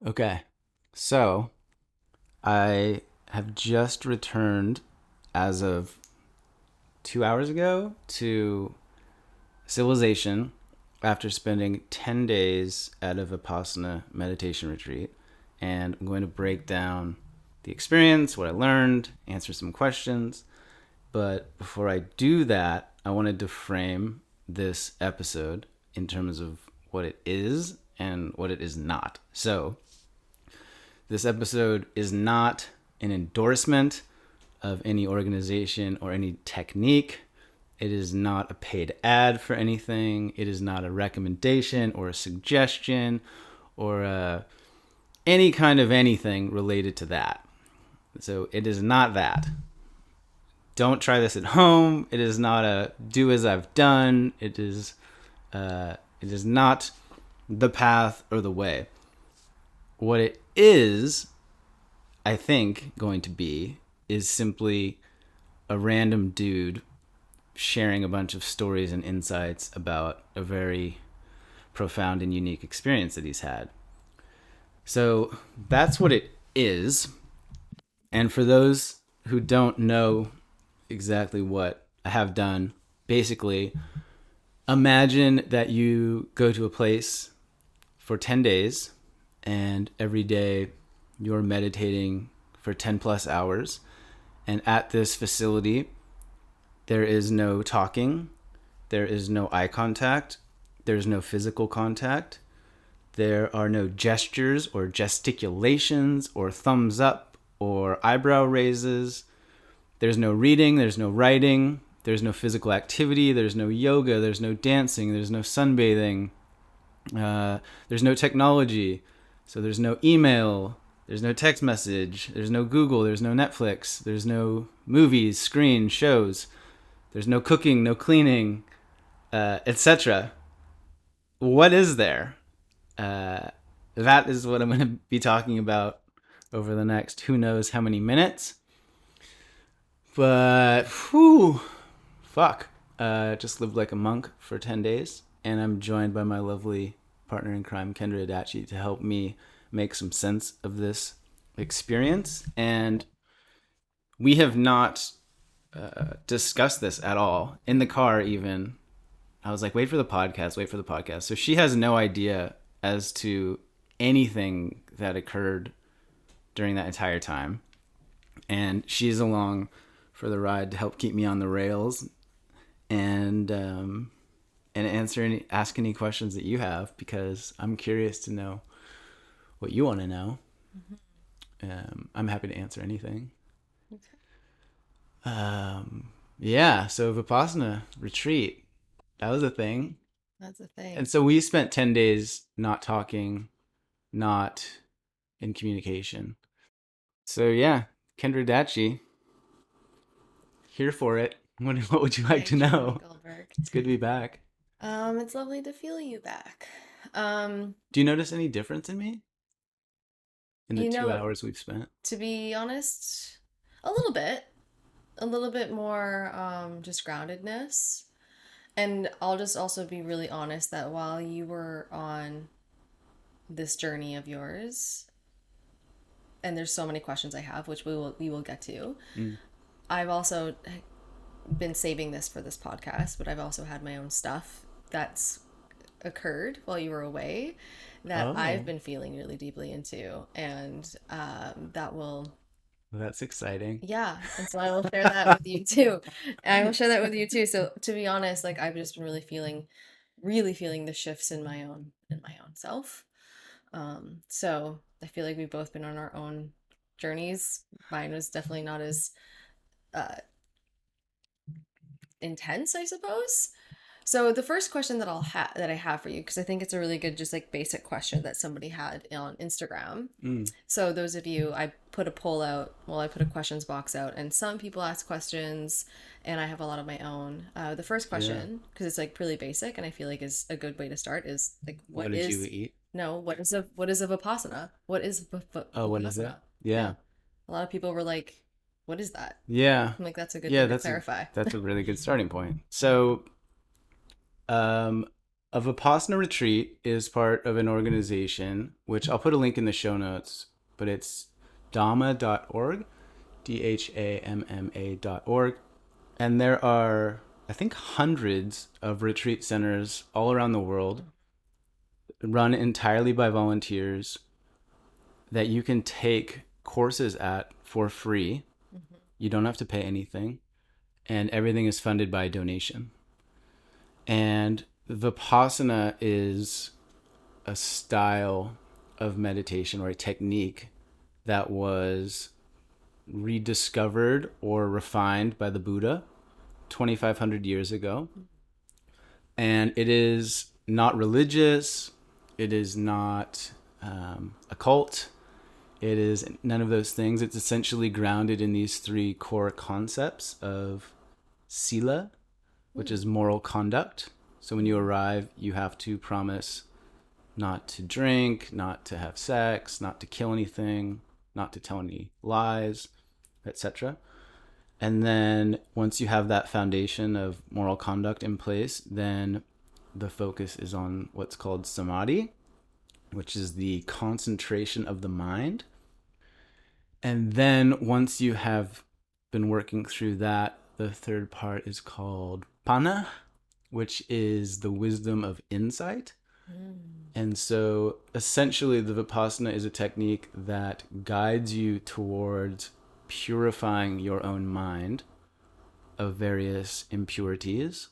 Okay. So I have just returned as of 2 hours ago to civilization after spending 10 days at a Vipassana meditation retreat. And I'm going to break down the experience, what I learned, answer some questions. But before I do that, I wanted to frame this episode in terms of what it is and what it is not. So, this episode is not an endorsement of any organization or any technique. It is not a paid ad for anything. It is not a recommendation or a suggestion or any kind of anything related to that. So it is not that. Don't try this at home. It is not a do as I've done. It is not the path or the way. What it is, I think, going to be is simply a random dude sharing a bunch of stories and insights about a very profound and unique experience that he's had. So that's what it is. And for those who don't know exactly what I have done, basically, imagine that you go to a place for 10 days and every day you're meditating for 10 plus hours. And at this facility, there is no talking, there is no eye contact, there's no physical contact, there are no gestures or gesticulations or thumbs up or eyebrow raises. There's no reading, there's no writing, there's no physical activity, there's no yoga, there's no dancing, there's no sunbathing, there's no technology. So there's no email, there's no text message, there's no Google, there's no Netflix, there's no movies, screens, shows, there's no cooking, no cleaning, etc. What is there? Uh, that is what I'm going to be talking about over the next who knows how many minutes. But, whew, fuck. Just lived like a monk for 10 days, and I'm joined by my lovely partner in crime, Kendra Adachi, to help me make some sense of this experience. And we have not discussed this at all in the car, even. I was like, wait for the podcast, wait for the podcast. So she has no idea as to anything that occurred during that entire time. And she's along for the ride to help keep me on the rails and ask any questions that you have because I'm curious to know what you want to know. I'm happy to answer anything. Yeah, so Vipassana retreat, that was a thing. That's a thing. And so we spent 10 days not talking, not in communication. So yeah, Kendra Dachi, here for it. What would you like to Thank you, know? Goldberg. It's good to be back. It's lovely to feel you back. Um, Do you notice any difference in me in the you two know, hours we've spent? to be honest, a little bit more just groundedness. And I'll just also be really honest that while you were on this journey of yours, and there's so many questions I have, which we will get to, Mm. I've also been saving this for this podcast, but I've also had my own stuff that's occurred while you were away that I've Oh, been feeling really deeply into. And that will, that's exciting. yeah. And so I will share that with you too. I will share that with you too. So to be honest, like I've just been really feeling the shifts in my own self. So I feel like we've both been on our own journeys. Mine was definitely not as uh, intense, I suppose. So the first question that I have for you, because I think it's a really good, just like basic question that somebody had on Instagram. Mm. So those of you, I put a poll out. Well, I put a questions box out, and some people ask questions, and I have a lot of my own. The first Yeah. question, because it's like really basic, and I feel like is a good way to start, is like, What did you eat? what is a vipassana? What is Oh, what is it? vipassana? Yeah, Yeah. a lot of people were like, "What is that?" Yeah. I'm like, that's a good Yeah, thing to clarify. that's a really good starting point. So, um A Vipassana retreat is part of an organization, which I'll put a link in the show notes, but it's dhamma.org, DHAMMA.org. And there are, I think, hundreds of retreat centers all around the world, run entirely by volunteers, that you can take courses at for free. Mm-hmm. You don't have to pay anything, and everything is funded by donation. And Vipassana is a style of meditation or a technique that was rediscovered or refined by the Buddha 2,500 years ago. And it is not religious, it is not a cult, it is none of those things. It's essentially grounded in these three core concepts of sila, which is moral conduct. So when you arrive, you have to promise not to drink, not to have sex, not to kill anything, not to tell any lies, etc. And then once you have that foundation of moral conduct in place, then the focus is on what's called samadhi, which is the concentration of the mind. And then once you have been working through that, the third part is called panna, which is the wisdom of insight. Mm. And so essentially, the Vipassana is a technique that guides you towards purifying your own mind of various impurities.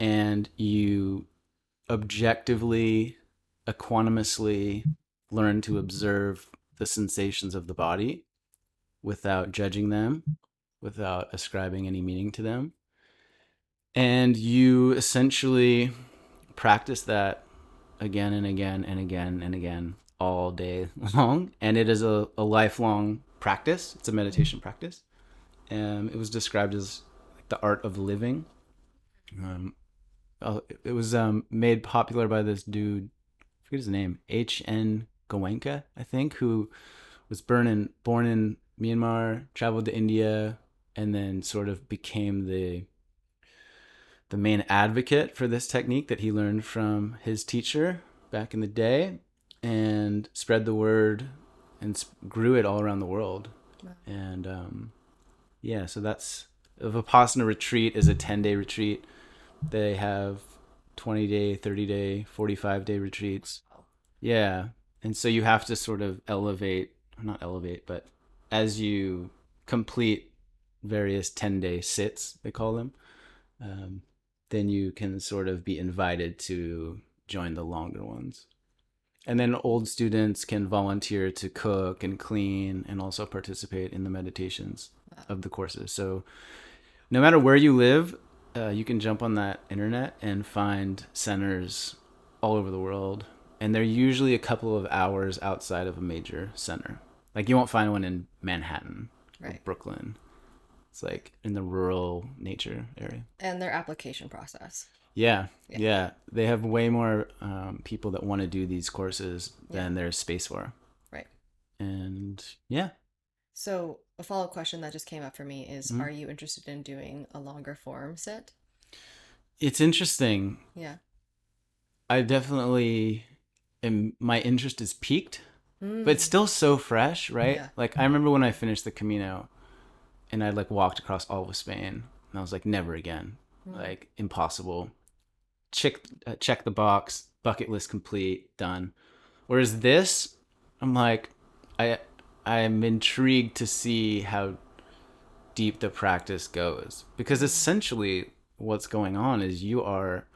And you objectively, equanimously learn to observe the sensations of the body without judging them, without ascribing any meaning to them. And you essentially practice that again and again and again and again all day long. And it is a lifelong practice. It's a meditation practice. It was described as like the art of living. Um, it was made popular by this dude, I forget his name, H.N. Goenka, I think, who was born in Myanmar, traveled to India, and then sort of became the main advocate for this technique that he learned from his teacher back in the day, and spread the word and grew it all around the world. Wow. And yeah, so that's a Vipassana retreat is a 10-day retreat. They have 20-day, 30-day, 45-day retreats. Yeah. And so you have to sort of elevate, not elevate, but as you complete various 10-day sits, they call them, um, then you can sort of be invited to join the longer ones. And then old students can volunteer to cook and clean and also participate in the meditations Wow. of the courses. So no matter where you live, you can jump on that internet and find centers all over the world. And they're usually a couple of hours outside of a major center. Like you won't find one in Manhattan or Right. Brooklyn. It's like in the rural nature area. And their application process. Yeah, Yeah. yeah. They have way more people that want to do these courses Yeah. than there's space for. Right. And yeah. So a follow-up question that just came up for me is, Mhm. are you interested in doing a longer form sit? It's interesting. Yeah. I definitely my interest is peaked, but it's Mm. still so fresh, right? Yeah. Like I remember when I finished the Camino and I like walked across all of Spain and I was like, never again. Mm. Like impossible. Check the box, bucket list complete, done. Whereas this, I'm like, I I'm intrigued to see how deep the practice goes because Mm. essentially what's going on is you are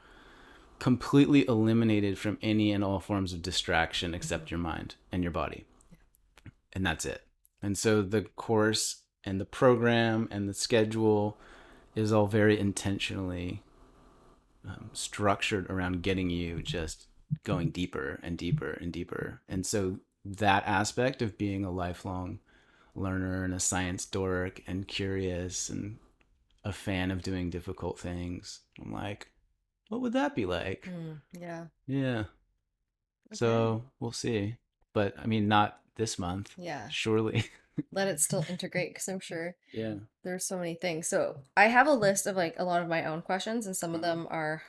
completely eliminated from any and all forms of distraction Mm-hmm. except your mind and your body, Yeah. and that's it. And so the course and the program and the schedule is all very intentionally structured around getting you just going deeper and deeper and deeper. And so that aspect of being a lifelong learner and a science dork and curious and a fan of doing difficult things, I'm like, what would that be like? Mm. Yeah. Yeah. Okay. So we'll see. But I mean, not this month, Yeah. surely. Let it still integrate because I'm sure Yeah. there's so many things. So I have a list of like a lot of my own questions, and some of them are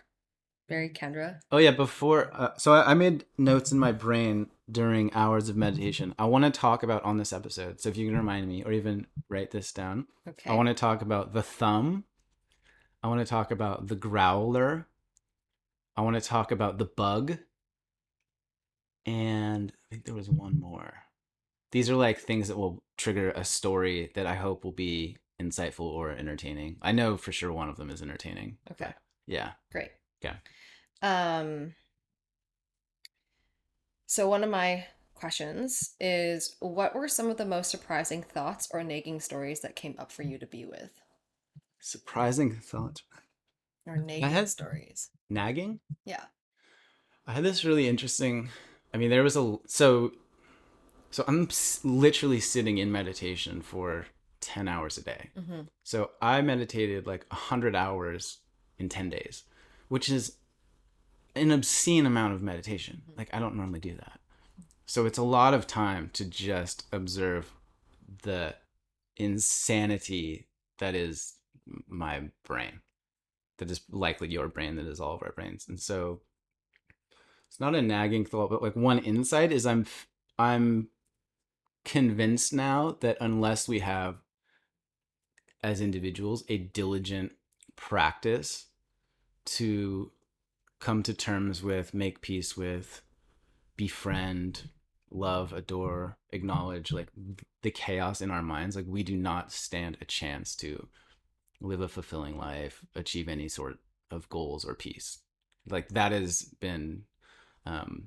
Very Kendra. Oh yeah, before so I made notes in my brain during hours of meditation. I want to talk about on this episode. So if you can remind me or even write this down. I Okay. want to talk about the thumb. I want to talk about the growler. I want to talk about the bug, and I think there was one more. These are like things that will trigger a story that I hope will be insightful or entertaining. I know for sure one of them is entertaining, Okay. but yeah. Great. Okay. Um, so one of my questions is what were some of the most surprising thoughts or nagging stories that came up for you to be with? Surprising thoughts. Or I nagging had stories. nagging. Yeah. I had this really interesting. I mean, there was a so I'm literally sitting in meditation for 10 hours a day. Mm-hmm. So I meditated like 100 hours in 10 days, which is an obscene amount of meditation. Like I don't normally do that. So it's a lot of time to just observe the insanity that is my brain, that is likely your brain, that is all of our brains. And so it's not a nagging thought, but like one insight is I'm convinced now that unless we have as individuals a diligent practice to come to terms with, make peace with, befriend, love, adore, acknowledge like the chaos in our minds, like we do not stand a chance to live a fulfilling life, achieve any sort of goals or peace. Like that has been um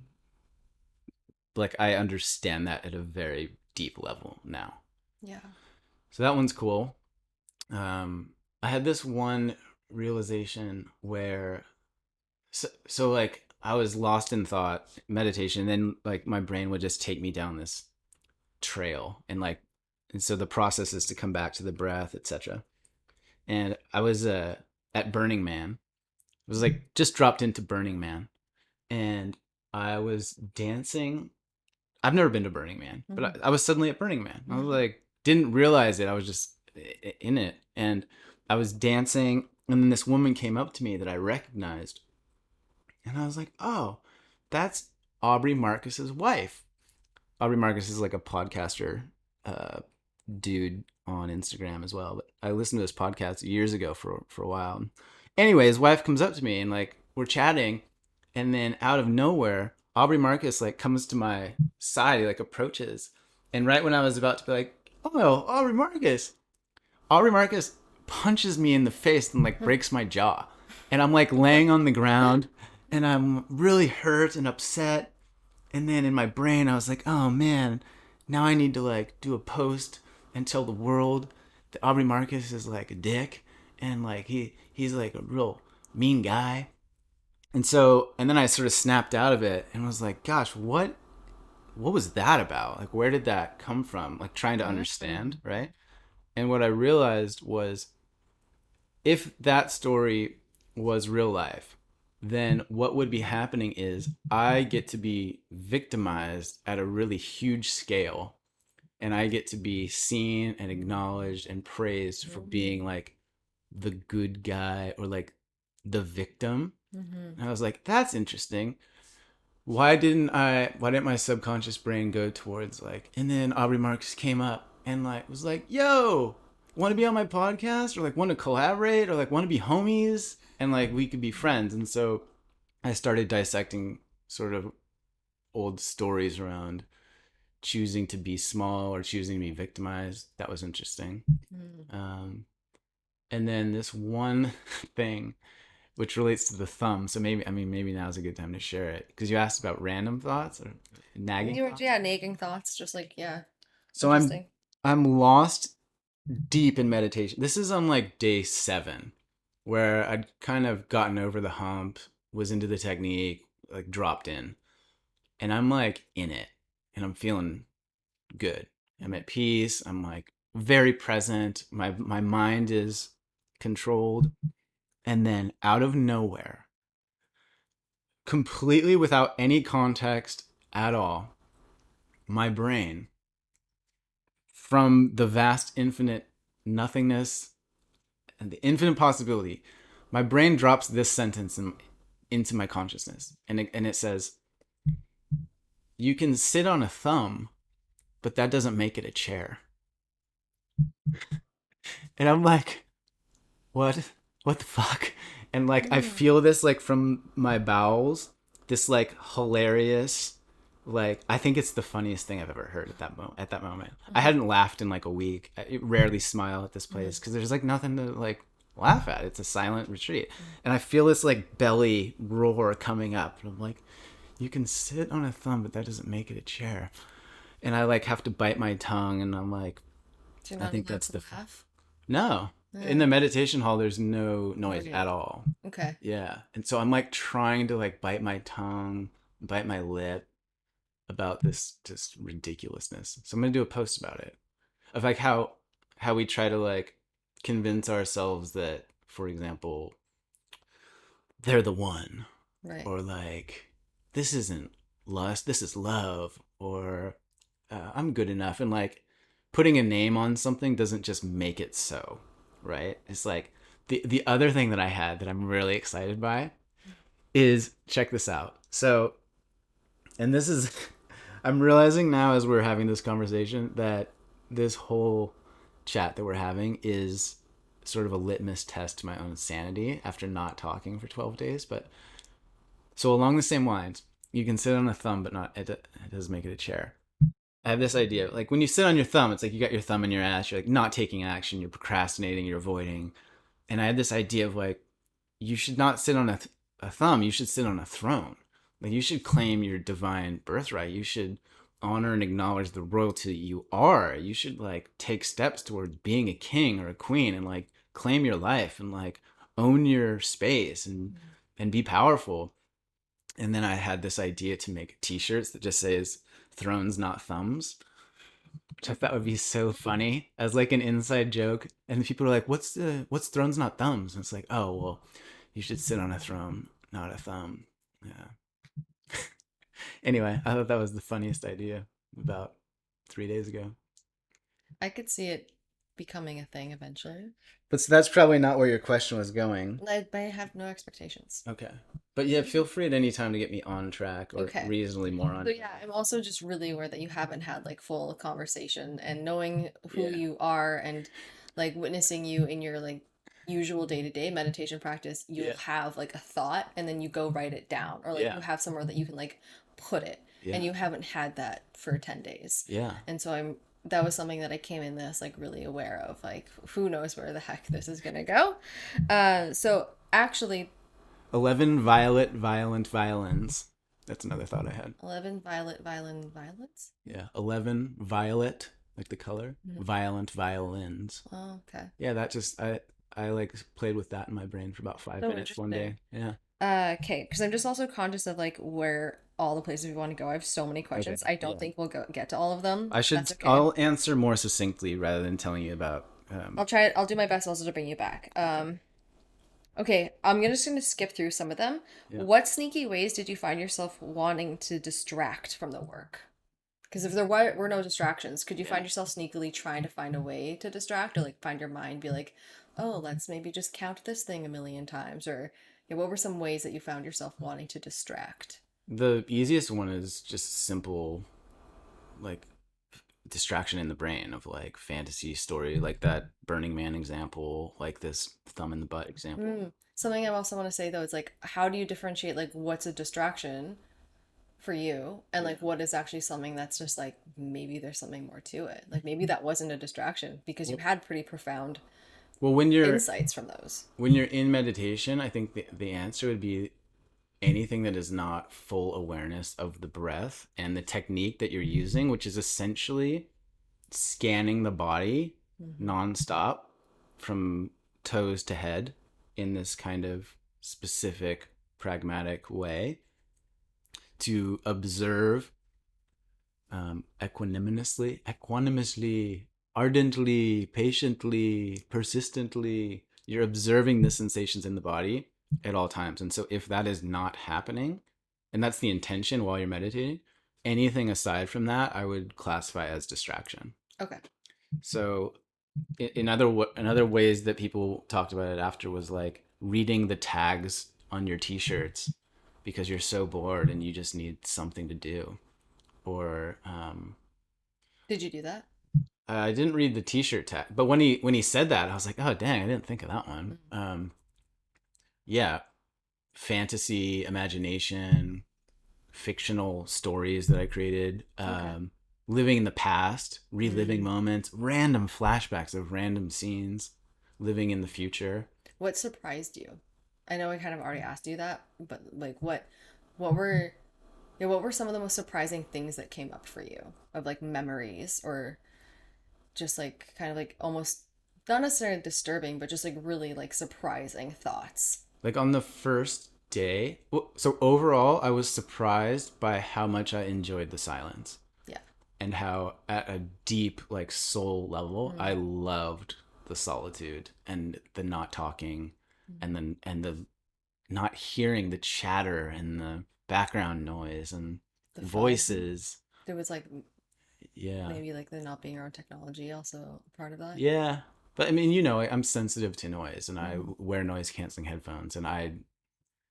like I understand that at a very deep level now. Yeah. So that one's cool. I had this one realization where so like I was lost in thought, meditation, and then like my brain would just take me down this trail and so the process is to come back to the breath, etc. And I was at Burning Man. It was like just dropped into Burning Man, and I was dancing. I've never been to Burning Man, but Mm-hmm. I was suddenly at Burning Man. I was Mm-hmm. like, didn't realize it. I was just in it, and I was dancing, and then this woman came up to me that I recognized, and I was like, oh, that's Aubrey Marcus's wife. Aubrey Marcus is like a podcaster, uh, dude on Instagram as well. But I listened to this podcast years ago for a while. Anyway, his wife comes up to me and like we're chatting, and then out of nowhere, Aubrey Marcus like comes to my side, he like approaches, and right when I was about to be like, "Oh, Aubrey Marcus punches me in the face and like breaks my jaw, and I'm like laying on the ground, and I'm really hurt and upset, and then in my brain, I was like, oh man, now I need to like do a post and tell the world that Aubrey Marcus is like a dick and like he's like a real mean guy. And then I sort of snapped out of it and was like, gosh, what was that about? Like where did that come from? Like trying to Mm-hmm. understand, right? And what I realized was if that story was real life, then what would be happening is I get to be victimized at a really huge scale, and I get to be seen and acknowledged and praised for being like the good guy or like the victim. Mm-hmm. And I was like, that's interesting. Why didn't my subconscious brain go towards like, and then Aubrey Marcus came up and like was like, yo, want to be on my podcast or like want to collaborate or like want to be homies and like we could be friends. And so I started dissecting sort of old stories around choosing to be small or choosing to be victimized. That was interesting. Mm-hmm. Um, and then this one thing which relates to the thumb. So maybe, I mean, maybe now's a good time to share it because you asked about random thoughts or nagging You were, thoughts. yeah, nagging thoughts, just like, yeah, So interesting. I'm lost deep in meditation. This is on like day 7, where I'd kind of gotten over the hump, was into the technique, like dropped in, and I'm like in it, and I'm feeling good. I'm Mm-hmm. at peace. I'm like very present. My mind is controlled, and then out of nowhere, completely without any context at all, my brain, from the vast infinite nothingness and the infinite possibility, my brain drops this sentence into my consciousness. And it says, you can sit on a thumb, but that doesn't make it a chair. And I'm like, what? What the fuck? And like, I Mm, feel this like from my bowels, this like hilarious, like, I think it's the funniest thing I've ever heard at that moment. At that moment, I mm-hmm, hadn't laughed in like a week. I rarely smile at this mm-hmm, place because there's like nothing to like laugh at. It's a silent retreat, and I feel this like belly roar coming up. And I'm like, you can sit on a thumb, but that doesn't make it a chair. And I like have to bite my tongue, and I'm like, so you're I not think allowed that's to the laugh? no. In Yeah. the meditation hall, there's no Oh, noise yeah. at all. Okay. Yeah. And so I'm like trying to like bite my tongue, bite my lip about this just ridiculousness. So I'm gonna do a post about it. Of like how we try to like convince ourselves that, for example, they're the one. Right. Or like, this isn't lust, this is love. Or I'm good enough. And like putting a name on something doesn't just make it so, right? It's like the other thing that I had that I'm really excited by is, check this out. So, and this is, I'm realizing now as we're having this conversation that this whole chat that we're having is sort of a litmus test to my own sanity after not talking for 12 days. But so, along the same lines, you can sit on a thumb, but not, it doesn't make it a chair. I have this idea. Like when you sit on your thumb, it's like you got your thumb in your ass, you're like not taking action, you're procrastinating, you're avoiding. And I had this idea of like, you should not sit on a thumb, you should sit on a throne. Like you should claim your divine birthright. You should honor and acknowledge the royalty you are. You should like take steps towards being a king or a queen and like claim your life and like own your space and be powerful. And then I had this idea to make t-shirts that just says thrones not thumbs, which I thought would be so funny as like an inside joke. And people are like, what's thrones not thumbs? And it's like, oh well, you should sit on a throne, not a thumb. Yeah. Anyway, I thought that was the funniest idea about 3 days ago. I could see it becoming a thing eventually. But so that's probably not where your question was going. I have no expectations. Okay. But yeah, feel free at any time to get me on track or Okay. reasonably more on So track. yeah, I'm also just really aware that you haven't had like full conversation and knowing who Yeah. you are and like witnessing you in your like usual day-to-day meditation practice, you'll Yeah. have like a thought and then you go write it down or like Yeah. you have somewhere that you can like put it Yeah. and you haven't had that for 10 days. Yeah. And so that was something that I came in this like really aware of like who knows where the heck this is gonna go. So actually 11 violet violent violins. That's another thought I had. 11 violet violin violets. Yeah. 11 violet, like the color, Mhm. violent violins. Oh, okay. Yeah, that just, I like played with that in my brain for about five So minutes one day. interesting. Yeah. Okay, because I'm just also conscious of like where all the places we want to go. I have so many Okay. questions. I don't Yeah. think we'll get to all of them. That's okay. I'll answer more succinctly rather than telling you about, I'll try it. I'll do my best also to bring you back. okay. Okay, just gonna skip through some of them. Yeah. What sneaky ways did you find yourself wanting to distract from the work? Because if there were no distractions, could you Yeah. find yourself sneakily trying to find a way to distract or like find your mind be like, oh, let's maybe just count this thing a million times? Or yeah, what were some ways that you found yourself wanting to distract? The easiest one is just simple, like distraction in the brain of like fantasy story, like that Burning Man example, like this thumb in the butt example. Something I also want to say though is like, how do you differentiate like what's a distraction for you and Yeah. like what is actually something that's just like maybe there's something more to it? Like maybe that wasn't a distraction because you Well, had pretty profound well, insights from those. when you're in meditation, I think the answer would be anything that is not full awareness of the breath and the technique that you're using, which is essentially scanning the body Mm-hmm. nonstop from toes to head in this kind of specific, pragmatic way to observe equanimously, ardently, patiently, persistently. You're observing the sensations in the body at all times. And so, if that is not happening, and that's the intention while you're meditating, anything aside from that, I would classify as distraction. Okay. So, in other ways that people talked about it after was like reading the tags on your t-shirts because you're so bored and you just need something to do. Or Did you do that? I didn't read the t-shirt tag, but when he said that, I was like, oh dang, I didn't think of that one. Mm. Yeah, fantasy, imagination, fictional stories that I created, Okay. living in the past, reliving Mm. moments, random flashbacks of random scenes, living in the future. What surprised you? I know I kind of already asked you that, but like what were yeah, what were some of the most surprising things that came up for you of like memories or just like kind of like almost not necessarily disturbing, but just like really like surprising thoughts? Like on the first day, so overall, I was surprised by how much I enjoyed the silence Yeah. and how, at a deep, like soul level, Mm. I loved the solitude and the not talking, Mm. and the not hearing the chatter and the background noise and The phone. voices. There was like Yeah. maybe like the not being around technology also a part of that. Yeah. But I mean, I'm sensitive to noise and I Mm. wear noise canceling headphones, and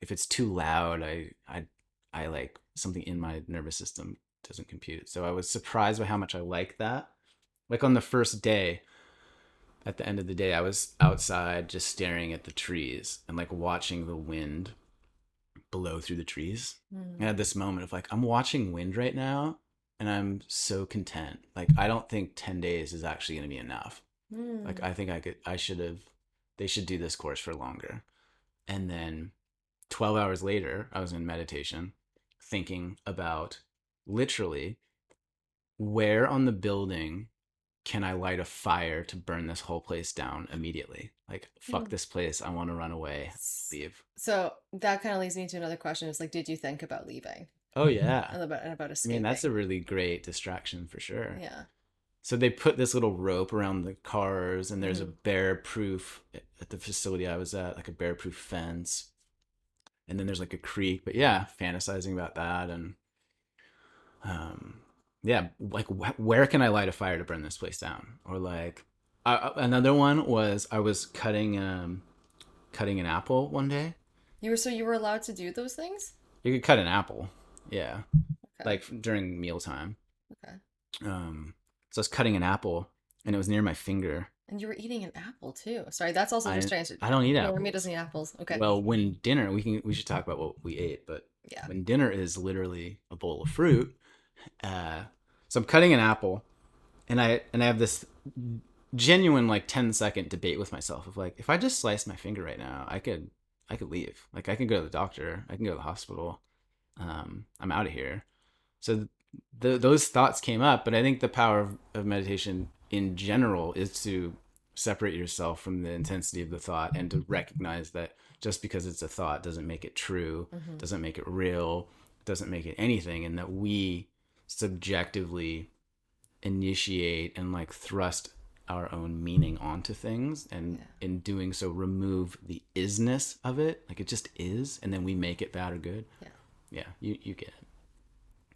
if it's too loud, I like something in my nervous system doesn't compute. So I was surprised by how much I like that. Like on the first day, at the end of the day, I was outside just staring at the trees and like watching the wind blow through the trees. I Mm. had this moment of like, I'm watching wind right now and I'm so content. Like, I don't think 10 days is actually going to be enough. Like, Mm. I think they should do this course for longer. And then 12 hours later, I was in meditation thinking about, literally, where on the building can I light a fire to burn this whole place down immediately? Like, fuck Mm. this place. I want to run away, leave. So that kind of leads me to another question. Is like, did you think about leaving Oh, yeah. and about I mean, that's a escaping? really great distraction for sure. Yeah. So they put this little rope around the cars, and there's a Mm. bear proof at the facility I was at, like a bear proof fence. And then there's like a creek. But yeah, fantasizing about that. And um, yeah, like where can I light a fire to burn this place down? Or like another one was I was cutting an apple one day. You were allowed to do those things? You could cut an apple, yeah, Okay. like during mealtime. Okay. So I was cutting an apple, and it was near my finger. And you were eating an apple too. Sorry, that's also just I strange. I don't eat Jeremy doesn't apples. eat apples. Okay. Well, when dinner, we should talk about what we ate, but Yeah. when dinner is literally a bowl of fruit, so I'm cutting an apple, and I have this genuine like 10-second debate with myself of like, if I just slice my finger right now, I could leave. Like, I can go to the doctor, I can go to the hospital. I'm out of here. So those thoughts came up, but I think the power of meditation in general is to separate yourself from the intensity of the thought and to recognize that just because it's a thought doesn't make it true, Hmm. doesn't make it real, doesn't make it anything, and that we subjectively initiate and like thrust our own meaning onto things, and Yeah. in doing so remove the isness of it, like it just is, and then we make it bad or good. Yeah. Yeah, you get it.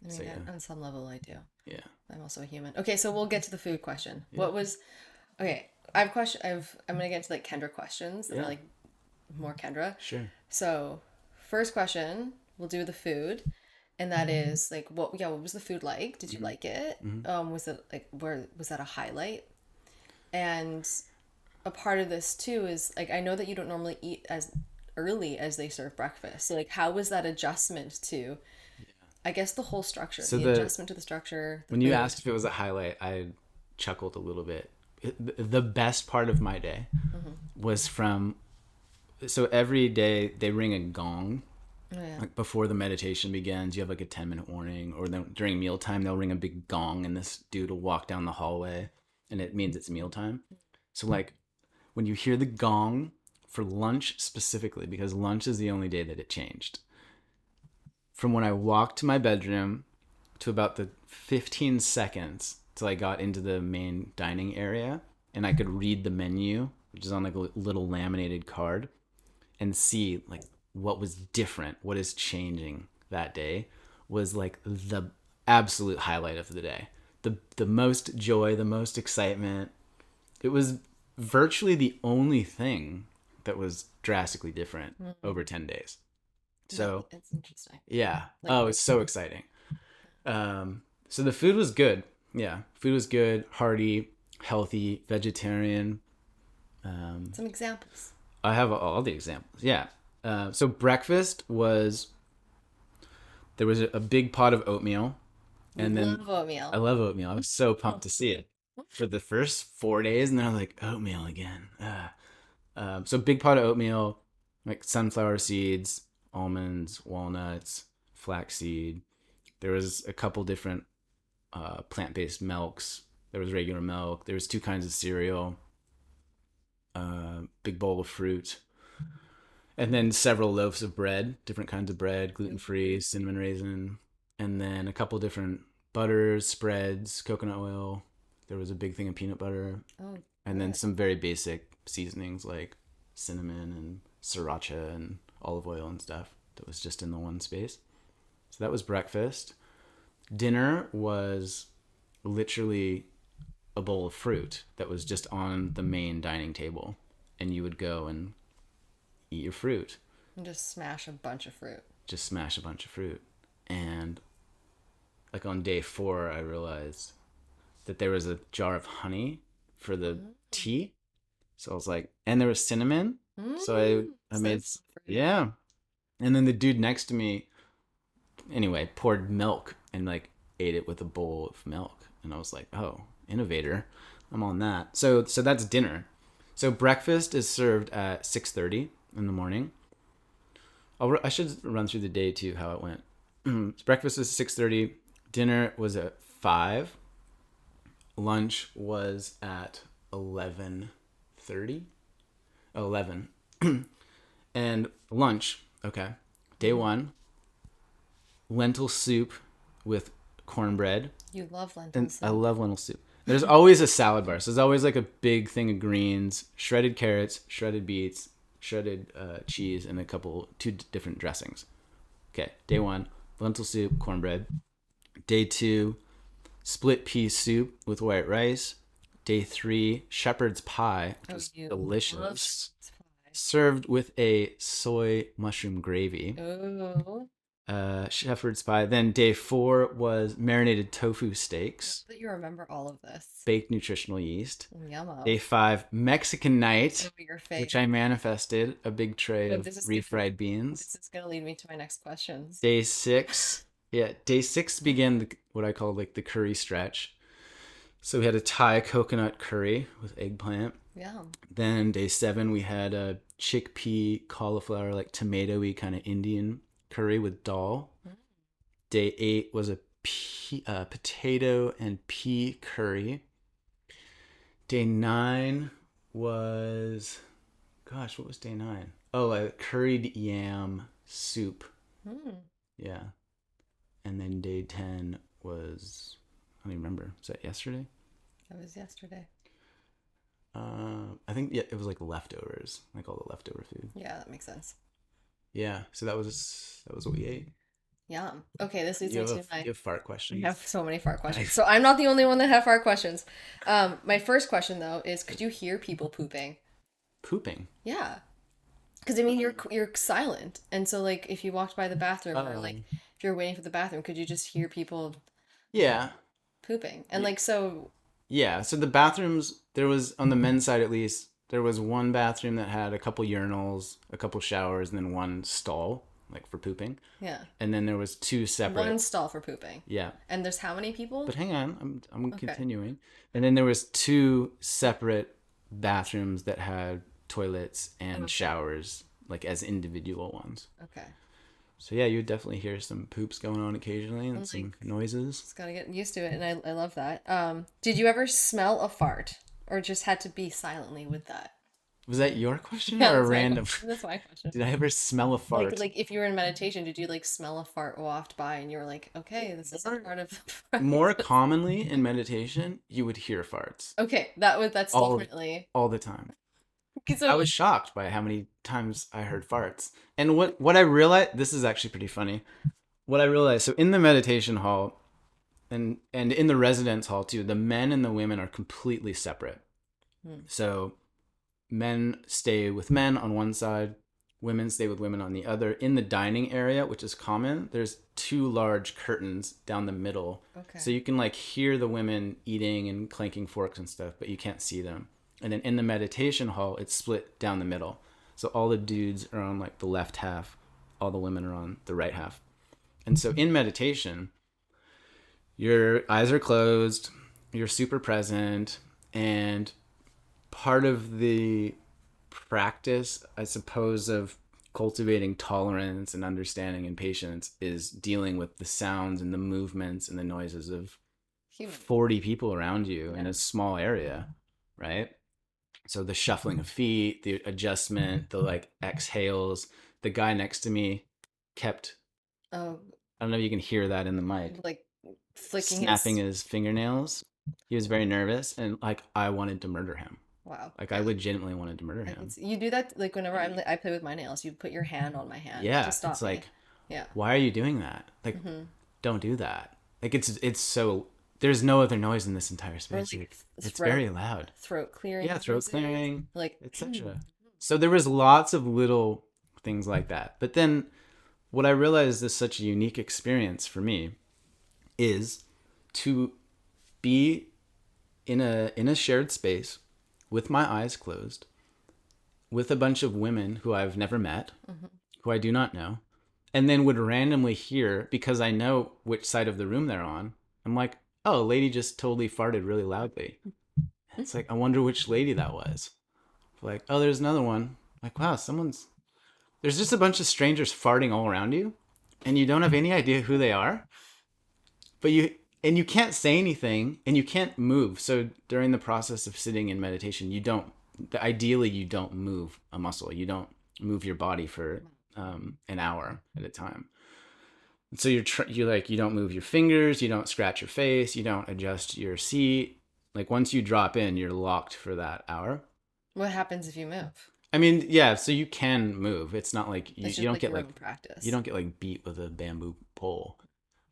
I So mean, yeah. on some level, I do. Yeah. I'm also a human. Okay, so we'll get to the food question. Yeah. What was okay? I've question. I'm gonna get to like Kendra questions that are Yeah. like more Kendra. Sure. So, first question, we'll do the food, and that is like what? Yeah, what was the food like? Did you Mm-hmm. like it? Mm-hmm. Was it like where was that a highlight? And a part of this too is like I know that you don't normally eat as early as they serve breakfast. So like, how was that adjustment to? I guess the whole structure, So the the adjustment to the structure, the when you food. asked if it was a highlight, I chuckled a little bit. The best part of my day Mm-hmm. was from, so every day they ring a gong, Oh yeah. like before the meditation begins. You have like a 10-minute warning, or then during mealtime they'll ring a big gong, and this dude will walk down the hallway, and it means it's mealtime. So like when you hear the gong for lunch specifically, because lunch is the only day that it changed. From when I walked to my bedroom to about the 15 seconds till I got into the main dining area and I could read the menu, which is on like a little laminated card, and see like what was different, what is changing that day, was like the absolute highlight of the day. The most joy, the most excitement. It was virtually the only thing that was drastically different Mm-hmm. over 10 days. So It's interesting. yeah. Like, Oh, it's so exciting. So the food was good. Yeah, food was good, hearty, healthy, vegetarian. Um, some examples. I have all the examples. Yeah. So breakfast was there was a big pot of oatmeal, You and then love I oatmeal. love oatmeal. I was so pumped to see it for the first 4 days, and then I was like oatmeal again. So big pot of oatmeal, like sunflower seeds, almonds, walnuts, flaxseed. There was a couple different plant-based milks. There was regular milk. There was two kinds of cereal. Big bowl of fruit, and then several loaves of bread, different kinds of bread, gluten-free, cinnamon raisin, and then a couple different butters, spreads, coconut oil. There was a big thing of peanut butter, Oh, and then good. some very basic seasonings like cinnamon and sriracha and olive oil and stuff that was just in the one space. So that was breakfast. Dinner was literally a bowl of fruit that was just on the main dining table, and you would go and eat your fruit. And just smash a bunch of fruit. Just smash a bunch of fruit. And like on day 4, I realized that there was a jar of honey for the tea. So I was like, and there was cinnamon. So I So made, it's fruity. yeah. And then the dude next to me, anyway, poured milk and like ate it with a bowl of milk. And I was like, oh, innovator. I'm on that. So that's dinner. So breakfast is served at 6:30 in the morning. I should run through the day too, how it went. Breakfast was 6:30. Dinner was at 5. Lunch was at 11:30. 11. And lunch, okay. Day 1, lentil soup with cornbread. You love lentil And I soup. love lentil soup. There's always a salad bar. So there's always like a big thing of greens, shredded carrots, shredded beets, shredded cheese, and two different dressings. Okay, day 1, lentil soup, cornbread. Day 2, split pea soup with white rice. Day 3, shepherd's pie, which Oh, was you love delicious, shepherd's pie. served with a soy mushroom gravy. Oh, Shepherd's pie. Then day 4 was marinated tofu I love steaks, that you remember all of this. baked nutritional yeast. Day Yummo. 5, Mexican Oh, night, your which favorite. I manifested a big tray Oh, of refried beans. this is gonna lead me to my next questions. Day 6, yeah, day 6 began what I call like the curry stretch. So we had a Thai coconut curry with eggplant. Yeah. Then day 7 we had a chickpea cauliflower like tomatoey kind of Indian curry with dal. Day 8 was a potato and pea curry. Day 9 was, gosh, what was day 9? Oh, a curried yam soup. Mm, Yeah. And then day 10 was, I don't even remember. Was that yesterday? that was yesterday. I think yeah, it was like leftovers, like all the leftover food. Yeah, that makes sense. Yeah, so that was what we ate. Yum. Okay, this leads You me have to my. you have fart I questions. have so many fart I, questions. So I'm not the only one that have fart questions. My first question though is, could you hear people pooping? pooping. Yeah, because I mean you're silent, and so like if you walked by the bathroom or like Um, if you're waiting for the bathroom, could you just hear people yeah, pooping? And like so, yeah. So the bathrooms, there was on the men's side at least, there was one bathroom that had a couple urinals, a couple showers, and then one stall like for pooping. yeah, And then there was two one separate. stall for pooping. Yeah, And there's how many people? but hang on, I'm Okay. continuing. And then there was two separate bathrooms that had toilets and Okay. showers like as individual ones. Okay. So yeah, you would definitely hear some poops going on occasionally and I'm some like, noises. just gotta get used to it, and I love that. Did you ever smell a fart, or just had to be silently with that? Was that your question Yeah, or a that's my random? question. That's my question. Did I ever smell a Like fart? like if you were in meditation, did you like smell a fart waft by, and you were like, okay, this is a More, part of the more practice. commonly in meditation, you would hear farts Okay, that's all definitely. all the time. Okay, I so was shocked by how many times I heard farts. And what I realized, this is actually pretty funny. What I realized, so in the meditation hall and in the residence hall too, the men and the women are completely separate. hmm, So men stay with men on one side, women stay with women on the other. In the dining area, which is common, there's two large curtains down the middle. Okay. So you can like hear the women eating and clanking forks and stuff, but you can't see them. And then in the meditation hall, it's split down the middle. So all the dudes are on like the left half, all the women are on the right half. And so in meditation, your eyes are closed, you're super present, and part of the practice, I suppose, of cultivating tolerance and understanding and patience is dealing with the sounds and the movements and the noises of Human. 40 people around you in Yeah. a small area, right? So the shuffling of feet, the adjustment, the like exhales. The guy next to me kept, Oh, I don't know if you can hear that in the mic, like flicking snapping his. his fingernails. He was very nervous and like I wanted to murder him. Wow. Like I Yeah. legitimately wanted to murder I can him. see you do that like whenever I play with my nails. You put your hand on my hand to Yeah, it's stop like, me. Yeah. why are you doing that? Like, Mm-hmm. don't do that. Like it's so there's no other noise in this entire Or space. like Like, it's throat very loud. throat Yeah, clearing throat noises. clearing, Like etc. So there was lots of little things like that. But then what I realized is such a unique experience for me is to be in a shared space with my eyes closed with a bunch of women who I've never met, mm-hmm. who I do not know, and then would randomly hear because I know which side of the room they're on. I'm like, oh, a lady just totally farted really loudly. It's like, I wonder which lady that was. Like, oh, there's another one. Like, wow, someone's. There's just a bunch of strangers farting all around you, and you don't have any idea who they are, but you can't say anything and you can't move. So during the process of sitting in meditation, you don't. Ideally, you don't move a muscle. You don't move your body for an hour at a time. So you're like you don't move your fingers, you don't scratch your face, you don't adjust your seat. Like once you drop in, you're locked for that hour. What happens if you move? I mean, yeah, so you can move. It's not like It's you just don't like get your like own practice. beat with a bamboo pole.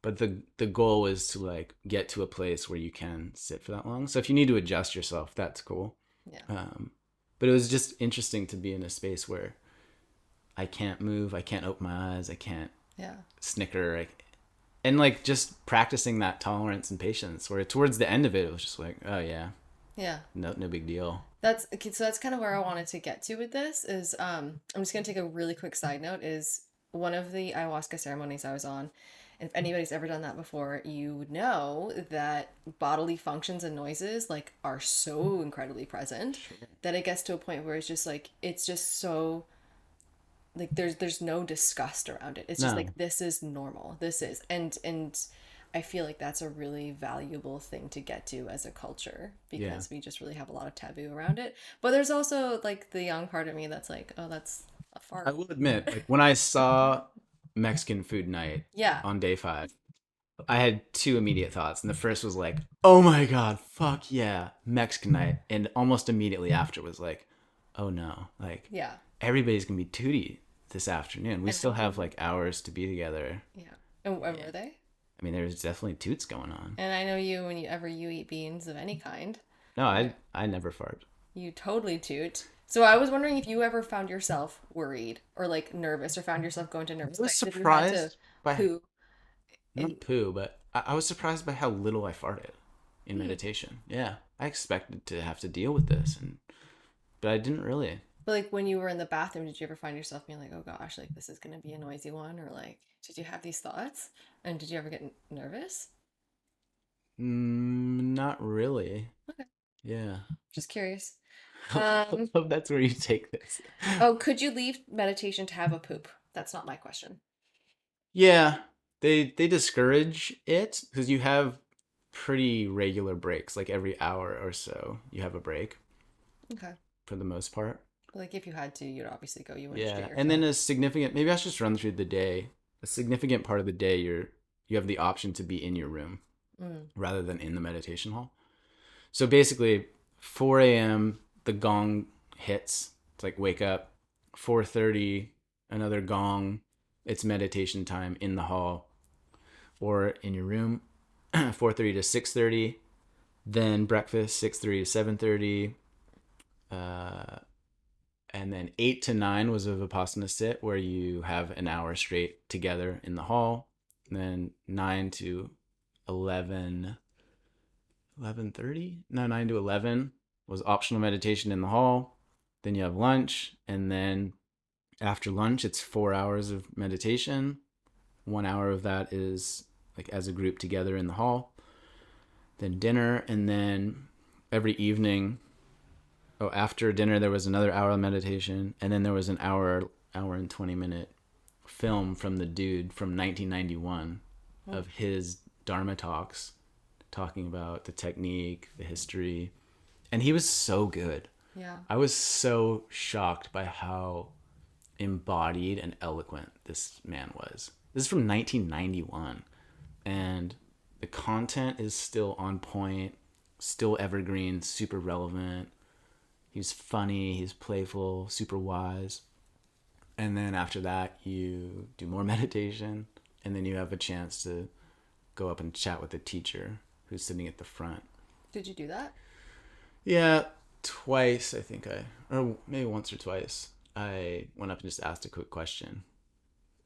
But the goal is to like get to a place where you can sit for that long. So if you need to adjust yourself, that's cool. Yeah. Um, but it was just interesting to be in a space where I can't move, I can't open my eyes, I can't Yeah. snicker, and like just practicing that tolerance and patience. Where towards the end of it, it was just like, oh yeah, Yeah. no big deal. That's okay, so that's kind of where I wanted to get to with this is I'm just gonna take a really quick side note is one of the ayahuasca ceremonies I was on, and if anybody's ever done that before, you would know that bodily functions and noises like are so incredibly present that it gets to a point where it's just so like there's no disgust around it. It's just No, like this is normal. This is and I feel like that's a really valuable thing to get to as a culture yeah, because we just really have a lot of taboo around it. But there's also like the young part of me that's like, oh, that's a I fart. will admit, like when I saw Mexican food night Yeah. on day 5, I had two immediate thoughts, and the first was like, "Oh my god, fuck yeah, Mexican night," and almost immediately after was like, "Oh no, like Yeah. everybody's gonna be tooty this afternoon. We And still have like hours to be together." yeah. And Yeah, were they? I mean, there's definitely toots going on. And I know you when you eat beans of any kind, No, you I never fart. you totally toot. So I was wondering if you ever found yourself worried or like nervous or found yourself going to I nervous was tics if you had to surprised by poo in. not poo, but I was surprised by how little I farted in Hmm. meditation. Yeah, I expected to have to deal with this, and but I didn't really. But like when you were in the bathroom, did you ever find yourself being like, "Oh gosh, like this is gonna be a noisy one," or like, did you have these thoughts? And did you ever get nervous? Not really. Okay, Yeah. just curious. I Um, hope that's where you take this. oh, could you leave meditation to have a poop? That's not my question. Yeah, they discourage it because you have pretty regular breaks, like every hour or so you have a break Okay. for the most part. But like if you had to, you'd obviously go. You wouldn't shit Yeah, and yourself. then a significant maybe I should just run through the day. A significant part of the day you have the option to be in your room Mm. rather than in the meditation hall. So basically 4 a.m. the gong hits. It's like wake up. 4:30 another gong. It's meditation time in the hall or in your room. 4:30 to 6:30. Then breakfast 6:30 to 7:30. Uh, And then 8 to 9 was a Vipassana sit where you have an hour straight together in the hall. And then 9 to 11, 11:30? No, 9 to 11 was optional meditation in the hall. Then you have lunch. And then after lunch, it's 4 hours of meditation. 1 hour of that is like as a group together in the hall. Then dinner. And then every evening, oh, after dinner, there was another hour of meditation. And then there was an hour and 20-minute film from the dude from 1991 Mm. of his Dharma talks, talking about the technique, the history. And he was so good. Yeah. I was so shocked by how embodied and eloquent this man was. This is from 1991. And the content is still on point, still evergreen, super relevant. He's funny, he's playful, super wise. And then after that, you do more meditation. And then you have a chance to go up and chat with the teacher who's sitting at the front. Did you do that? Yeah, twice, I think or maybe once or twice, I went up and just asked a quick question.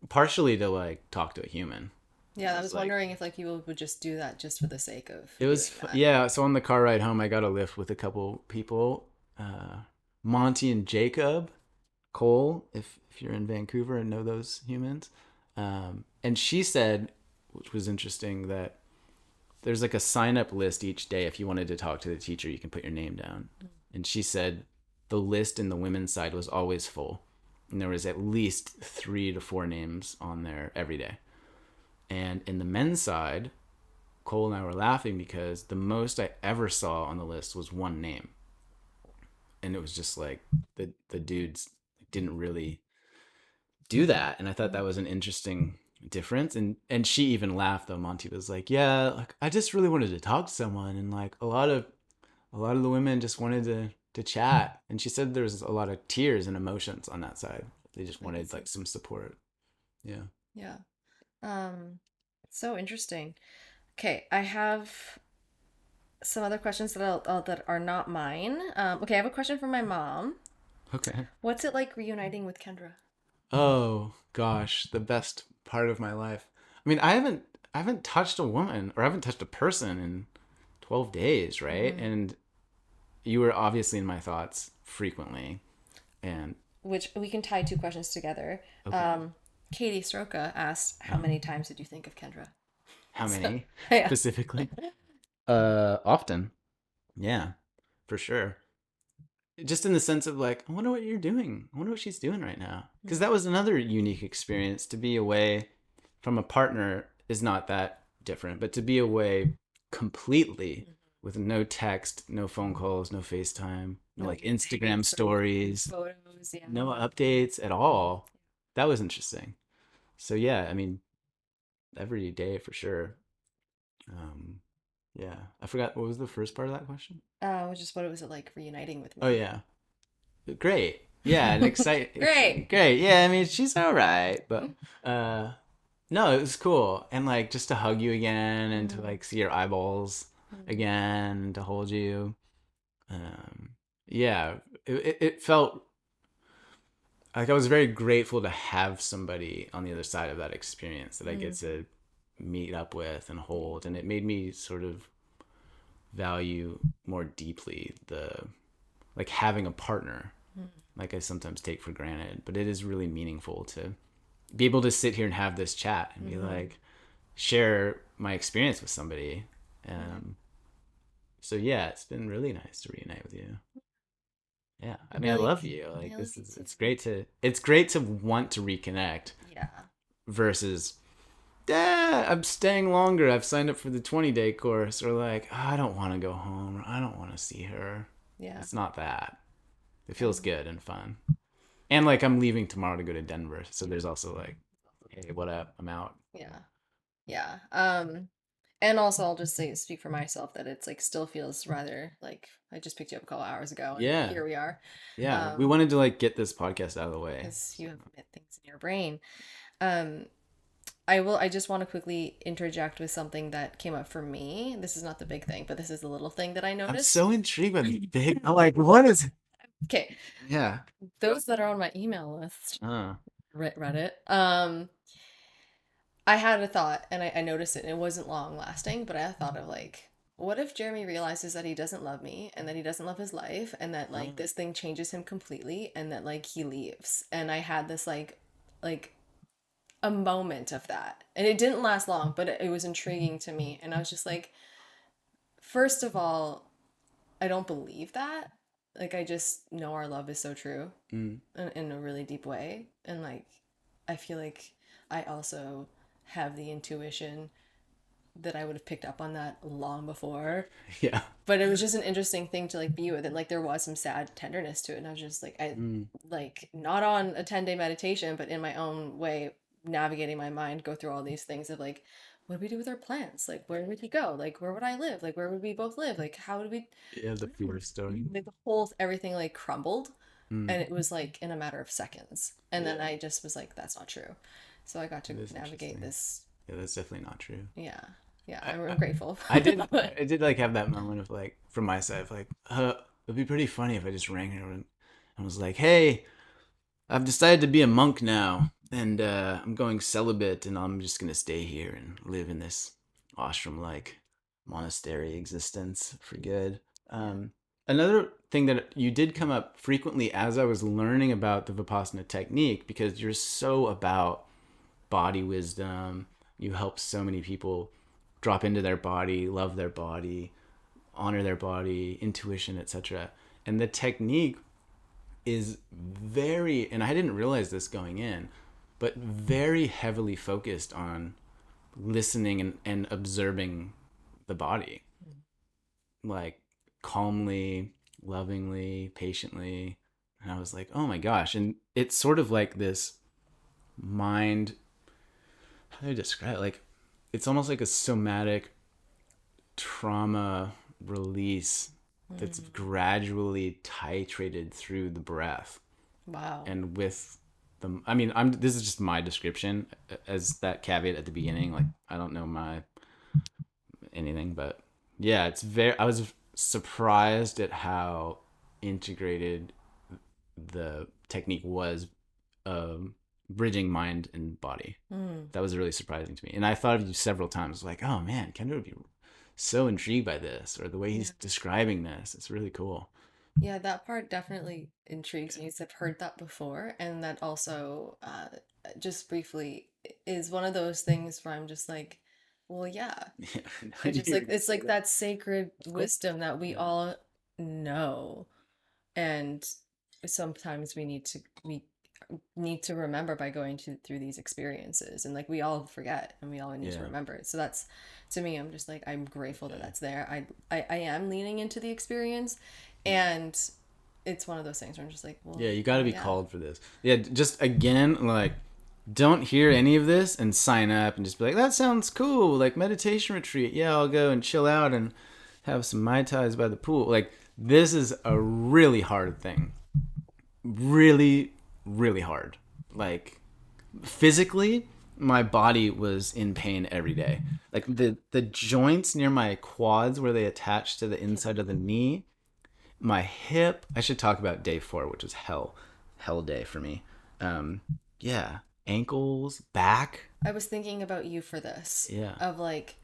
Partially to like talk to a human. Yeah, It I was was like, wondering if like you would just do that just for the sake of it doing was, that. yeah. So on the car ride home, I got a lift with a couple people, Monty and Jacob Cole, if you're in Vancouver and know those humans. And she said, which was interesting, that there's like a sign up list each day. If you wanted to talk to the teacher, you can put your name down. And she said the list in the women's side was always full. And there was at least 3 to 4 names on there every day. And in the men's side, Cole and I were laughing because the most I ever saw on the list was one name. And it was just like the dudes didn't really do that, and I thought that was an interesting difference. And she even laughed, though. Monty was like, yeah, like I just really wanted to talk to someone, and like a lot of the women just wanted to chat. And she said there was a lot of tears and emotions on that side. They just I can wanted see. like some support. Yeah. Yeah. Um, so interesting. Okay, I have some other questions that are not mine. Okay, I have a question from my mom. Okay. What's it like reuniting with Kendra? Oh gosh, the best part of my life. I mean, I haven't touched a woman, or I haven't touched a person in 12 days, right? Mm. And you were obviously in my thoughts frequently. And Which we can tie two questions together. okay. Um, Katie Stroka asked, "How Oh. many times did you think of Kendra?" How So, many yeah. specifically? Often. Yeah, for sure. Just in the sense of like, I wonder what you're doing. I wonder what she's doing right now. Because Mm. that was another unique experience. To be away from a partner is not that different, but to be away completely with no text, no phone calls, no FaceTime, no No like Instagram pics or stories, photos. Yeah. no updates at all. That was interesting. So yeah, I mean, every day for sure. Um, yeah, I forgot what was the first part of that question. Which is what it was like reuniting with Oh me. yeah, great. Yeah, and Great. great. Yeah, I mean she's all right, but uh, no, it was cool, and like just to hug you again, and to Mm. like see your eyeballs Mm. again, and to hold you. Um, yeah, it felt like I was very grateful to have somebody on the other side of that experience that I get Mm. to meet up with and Yeah. hold, and it made me sort of value more deeply the like having a partner, Mm. like I sometimes take for granted, but it is really meaningful to be able to sit here and have this chat and be Mm-hmm. like share my experience with somebody. Yeah. um so yeah, it's been really nice to reunite with you. Yeah, I mean I Really, love you, like I love this you is too. it's great to want to reconnect Yeah. versus yeah, I'm staying longer. I've signed up for the 20-day course, or like, oh, I don't want to go home, or I don't want to see her. Yeah. It's not that. It feels Um, good and fun. And like, I'm leaving tomorrow to go to Denver. So there's also like, hey, what up? I'm out. yeah. Yeah. And also I'll just say speak for myself that it's like still feels rather like I just picked you up a couple hours ago and Yeah. here we are. Yeah. We Um, wanted to like get this podcast out of the way. because So, you have things in your brain. Um, I just want to quickly interject with something that came up for me. This is not the big thing, but this is the little thing that I I'm noticed. so intrigued by the big. I'm like, what is. Okay, Yeah. those that are on my email list, Uh, Reddit. I had a thought and I noticed it and it wasn't long lasting, but I thought of like, what if Jeremy realizes that he doesn't love me and that he doesn't love his life and that like uh, this thing changes him completely and that like he leaves. And I had this like a moment of that. And it didn't last long, but it was intriguing to me. And I was just like, first of all, I don't believe that. Like I just know our love is so true mm, in a really deep way. And like I feel like I also have the intuition that I would have picked up on that long before. yeah. But it was just an interesting thing to like be with, and like there was some sad tenderness to it, and I was just like, I Mm, like not on a 10-day meditation, but in my own way, navigating my mind, go through all these things of like, what do we do with our plans? Like, where would he go? Like, where would I live? Like, where would we both live? Like, how would we? yeah, the fear story. Like the whole everything like crumbled, Mm, and it was like in a matter of seconds, and then yeah. I just was like, that's not true. So I got to It is navigate interesting. this. Yeah, that's definitely not true. Yeah, yeah, I, I'm I, grateful. I did, But I did like have that moment of like, from my side, of like, it'd be pretty funny if I just rang her and was like, hey, I've decided to be a monk now, and I'm going celibate, and I'm just gonna stay here and live in this ashram-like monastery existence for good. yeah. Another thing that you did come up frequently as I was learning about the Vipassana technique, because you're so about body wisdom, you help so many people drop into their body, love their body, honor their body, intuition, etc. And the technique is very, and I didn't realize this going in, but very heavily focused on listening and observing the body, like calmly, lovingly, patiently. And I was like, oh my gosh. And it's sort of like this mind, how do I describe it? Like, it's almost like a somatic trauma release that's Mm. gradually titrated through the breath Wow. and with the, I mean, I'm this is just my description as that caveat at the beginning, like I don't know my anything, but yeah, it's very, I was surprised at how integrated the technique was, um bridging mind and body. Mm. That was really surprising to me, and I thought of you several times like, oh man, Kendra would be so intrigued by this, or the way Yeah. he's describing this, it's really cool. Yeah, that part definitely intrigues me. 'Cause I've heard that before, and that also, just briefly, is one of those things where I'm just like, well, yeah. Yeah, It's just you're like gonna it's say like that, that sacred of course. wisdom that we Yeah, all know, and sometimes we need to remember by going through these experiences, and like we all forget, and we all need to yeah, remember it. So that's to me, I'm just like I'm grateful that yeah, that's there. I am leaning into the experience, yeah. and it's one of those things where I'm just like, Yeah, well, you got to be yeah, called for this. Yeah, just again, like, don't hear any of this and sign up and just be like, that sounds cool. Like, meditation retreat. Yeah, I'll go and chill out and have some Mai Tais by the pool. Like, this is a really hard thing. Really, really hard. Like, physically, my body was in pain every day. Like, the joints near my quads where they attach to the inside of the knee, my hip. I should talk about day 4, which was hell day for me. Yeah, ankles, back. I was thinking about you for this, Yeah. of like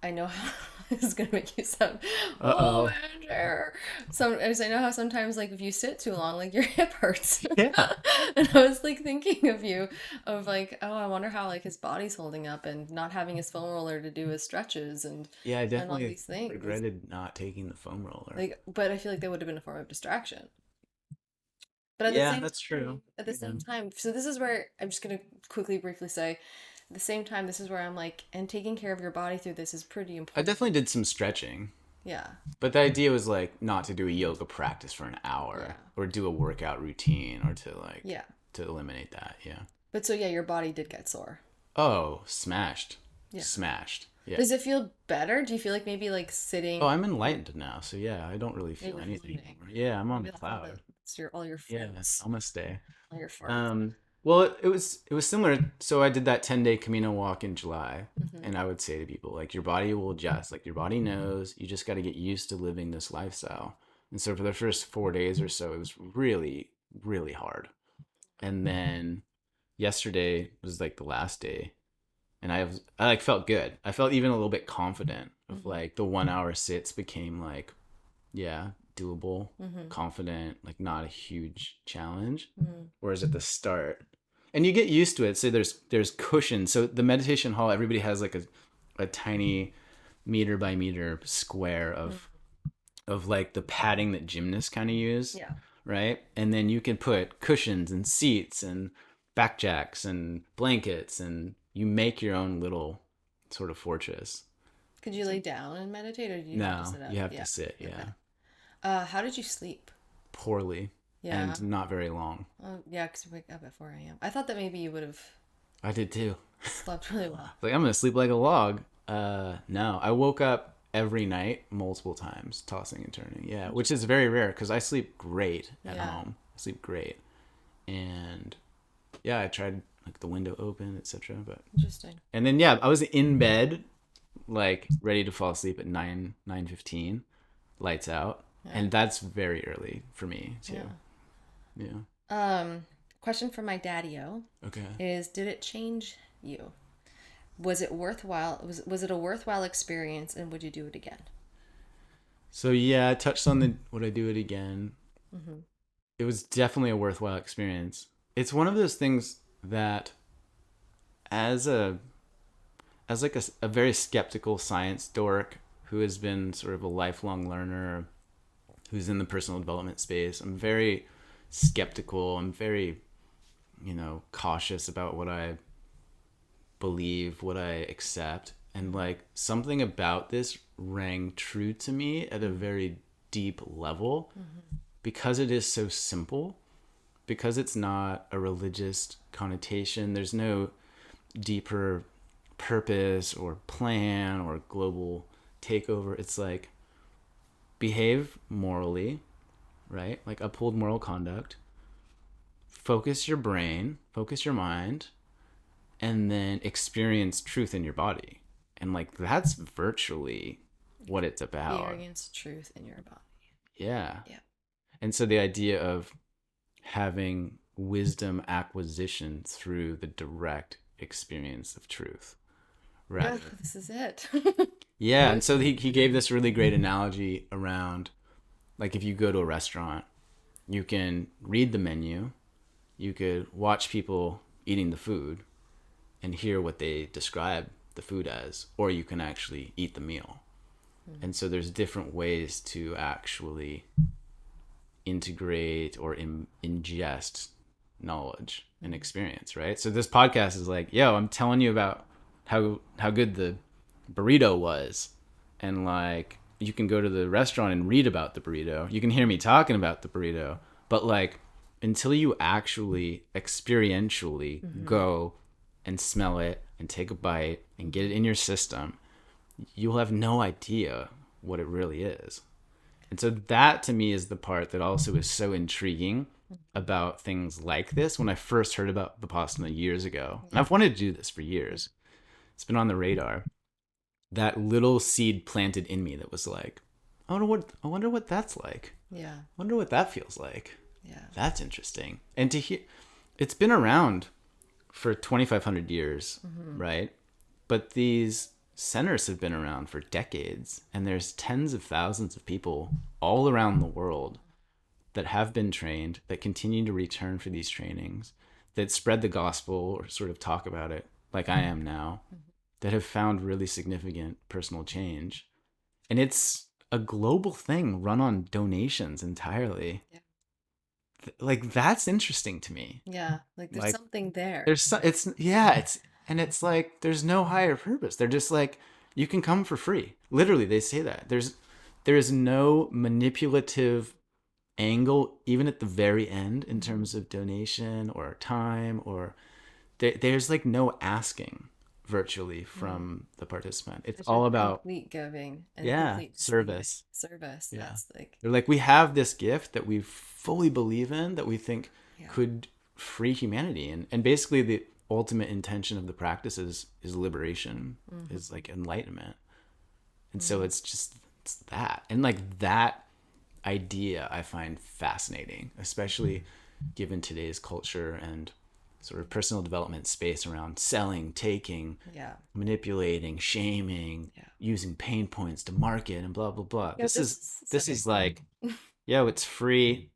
I know how this is gonna make you sound, Uh oh oh. man, Jer. As I know how sometimes like if you sit too long, like your hip hurts. Yeah. And I was like thinking of you, of like, oh, I wonder how like his body's holding up and not having his foam roller to do his stretches Yeah, I and all definitely these things. regretted not taking the foam roller. Like, but I feel like they would have been a form of distraction. But Yeah, that's true. at the Yeah. same time, so this is where I'm just gonna quickly, briefly say, at the same time, this is where I'm like, and taking care of your body through this is pretty I important. definitely did some stretching, Yeah, but the idea was like not to do a yoga practice for an yeah, hour or do a workout routine or to like yeah. to eliminate that. Yeah. But so yeah, your body did get sore. Oh, smashed. Yeah. Smashed. Yeah. Does it feel better? Do you feel like maybe like Oh, sitting, I'm enlightened now, so yeah, I don't really maybe feel we're anything floating? anymore. Yeah, I'm on Maybe the that's all the cloud. it's your all your Yeah, floats, namaste. all your farts. Um, well, it was similar. So I did that 10-day Camino walk in July, Hmm. and I would say to people like, your body will adjust. Like your body knows. You just got to get used to living this lifestyle. And so for the first 4 days or so, it was really, really hard. And then yesterday was like the last day, and I like felt good. I felt even a little bit confident of Mm-hmm. like the 1 hour sits became like, yeah, doable, Mm-hmm. confident, like not a huge challenge. Mm-hmm. Whereas at the start, and you get used to it. So there's cushions. So the meditation hall, everybody has like a tiny meter by meter square of like the padding that gymnasts kind of use, Yeah. right? And then you can put cushions and seats and backjacks and blankets, and you make your own little sort of fortress. Could you lay down and meditate, or did you have to No, sit up? you have to Yeah. sit, Okay. yeah. How did you sleep? Poorly Yeah. and not very long. Oh, yeah, because you wake up at 4 a.m. I thought that maybe you would have I did too. slept really well. Like, I'm gonna sleep like a log. No, I woke up every night multiple times, tossing and turning. Yeah, which is very rare because I sleep great at Yeah. home. I sleep great, and yeah, I tried like the window open, etc. But Interesting. and then yeah, I was in bed, like ready to fall asleep at 9:15, lights out, Yeah. and that's very early for me too. Yeah. Yeah. Question from my daddy-o Okay. is, did it change you? Was it worthwhile? Was it a worthwhile experience, and would you do it again? So yeah, I touched on the would I do it again? Mm-hmm. It was definitely a worthwhile experience. It's one of those things that as as like a very skeptical science dork who has been sort of a lifelong learner who's in the personal development space, I'm very skeptical. I'm very, cautious about what I believe, what I accept. And like something about this rang true to me at a very deep level Mm-hmm. because it is so simple, because it's not a religious connotation. There's no deeper purpose or plan or global takeover. It's like behave morally, right? Like uphold moral conduct, focus your brain, focus your mind, and then experience truth in your body. And like that's virtually what it's about. Experience truth in your body. Yeah. Yeah. And so the idea of having wisdom acquisition through the direct experience of truth Yeah, rather. this is it. Yeah. And so he gave this really great analogy around like if you go to a restaurant, you can read the menu, you could watch people eating the food and hear what they describe the food as, or you can actually eat the meal. And so there's different ways to actually integrate or ingest knowledge and experience, right? So this podcast is like, yo, I'm telling you about how good the burrito was, and like you can go to the restaurant and read about the burrito. You can hear me talking about the burrito, but like until you actually experientially Mm-hmm. go and smell it and take a bite and get it in your system, you'll have no idea what it really is. And so that to me is the part that also is so intriguing about things like this. When I first heard about Vipassana years ago, and Yeah. I've wanted to do this for years, it's been on the radar. That little seed planted in me that was like, I wonder what that's like. Yeah. I wonder what that feels like. Yeah. That's interesting. And to hear, it's been around for 2,500 years, Mm-hmm. right? But these centers have been around for decades, and there's tens of thousands of people all around the world that have been trained, that continue to return for these trainings, that spread the gospel or sort of talk about it like I am now, that have found really significant personal change. And it's a global thing run on donations entirely. Yeah. Like that's interesting to me. Yeah. Like there's Like something there. there's so, it's yeah, it's like there's no higher purpose. They're just like you can come for free. Literally, they say that. There is no manipulative angle even at the very end in Mm-hmm. terms of donation or time or there's like no asking virtually Mm-hmm. from the participant. It's Such a all about complete giving and yeah, complete receiving. service. Service. Yeah. That's like, They're like, we have this gift that we fully believe in that we think yeah. could free humanity. And basically, the ultimate intention of the practice is liberation, Mm-hmm. is like enlightenment. And so Mm-hmm. it's just, it's that. And like that idea I find fascinating, especially given today's culture and sort of personal development space around selling, taking, Yeah. manipulating, shaming, Yeah. using pain points to market and blah blah blah. Yeah, This this is is so this big. is like, yo, it's free.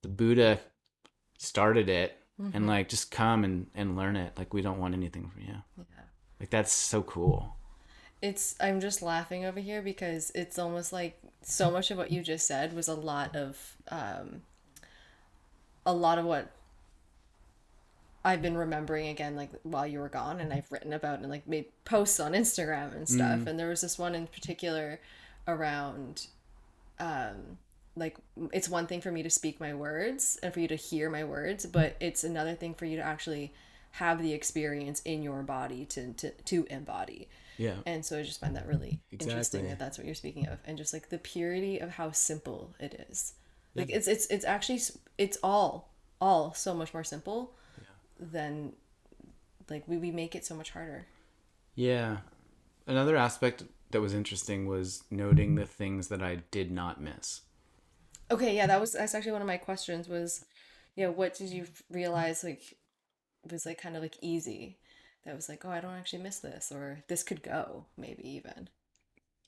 The Buddha started it, and Mm-hmm. like just come and learn it. Like we don't want anything from you. Yeah. Like that's so cool. I'm just laughing over here because it's almost like so much of what you just said was a lot of what I've been remembering again, like while you were gone, and I've written about and like made posts on Instagram and stuff. Mm, And there was this one in particular around like it's one thing for me to speak my words and for you to hear my words, but it's another thing for you to actually have the experience in your body to embody. yeah, And so I just find that really interesting exactly. that that's what you're speaking of, and just like the purity of how simple it is. Yeah, Like it's actually it's all so much more simple yeah, than like we make it so much harder. yeah. Another aspect that was interesting was noting the things that I did not miss. Okay, yeah, that's actually one of my questions was, yeah, what did you realize like was like kind of like easy that was like, oh, I don't actually miss this, or this could go maybe even.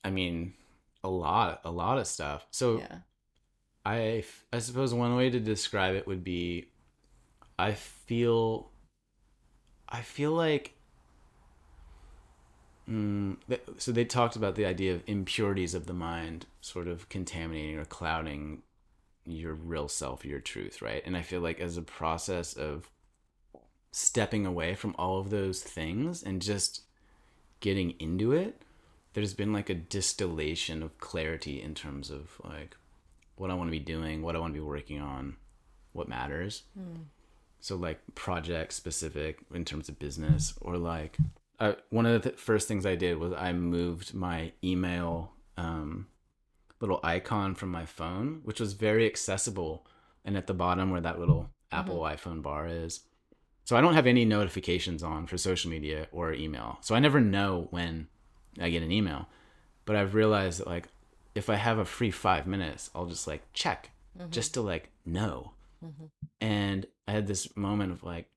I mean, a lot of stuff. So Yeah. I suppose one way to describe it would be I feel I feel like so they talked about the idea of impurities of the mind sort of contaminating or clouding your real self, your truth, right? And I feel like as a process of stepping away from all of those things and just getting into it, there's been like a distillation of clarity in terms of like what I want to be doing, what I want to be working on, what matters. Hmm. So like project specific in terms of business, or like one of the first things I did was I moved my email little icon from my phone, which was very accessible, and at the bottom where that little Mm-hmm. Apple iPhone bar is. So I don't have any notifications on for social media or email. So I never know when I get an email. But I've realized that like if I have a free 5 minutes, I'll just like check Mm-hmm. just to like know. Mm-hmm. And I had this moment of like,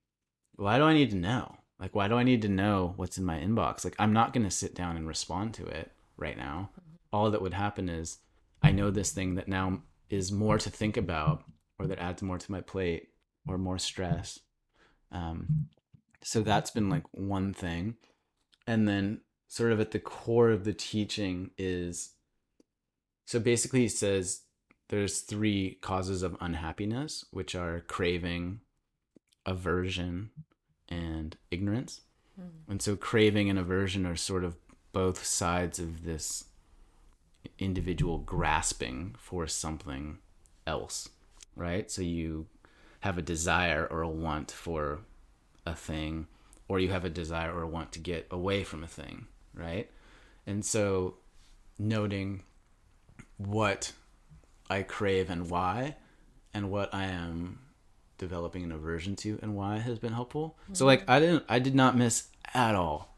why do I need to know? Like, why do I need to know what's in my inbox? Like, I'm not going to sit down and respond to it right now. All that would happen is I know this thing that now is more to think about, or that adds more to my plate, or more stress. Um, so that's been like one thing. And then, sort of at the core of the teaching is, so basically, he says there's three causes of unhappiness, which are craving, aversion, and ignorance. Mm-hmm. And so craving and aversion are sort of both sides of this individual grasping for something else, right? So you have a desire or a want for a thing, or you have a desire or a want to get away from a thing, right? And so noting what I crave and why, and what I am developing an aversion to and why has been helpful. So like Mm-hmm. I did not miss at all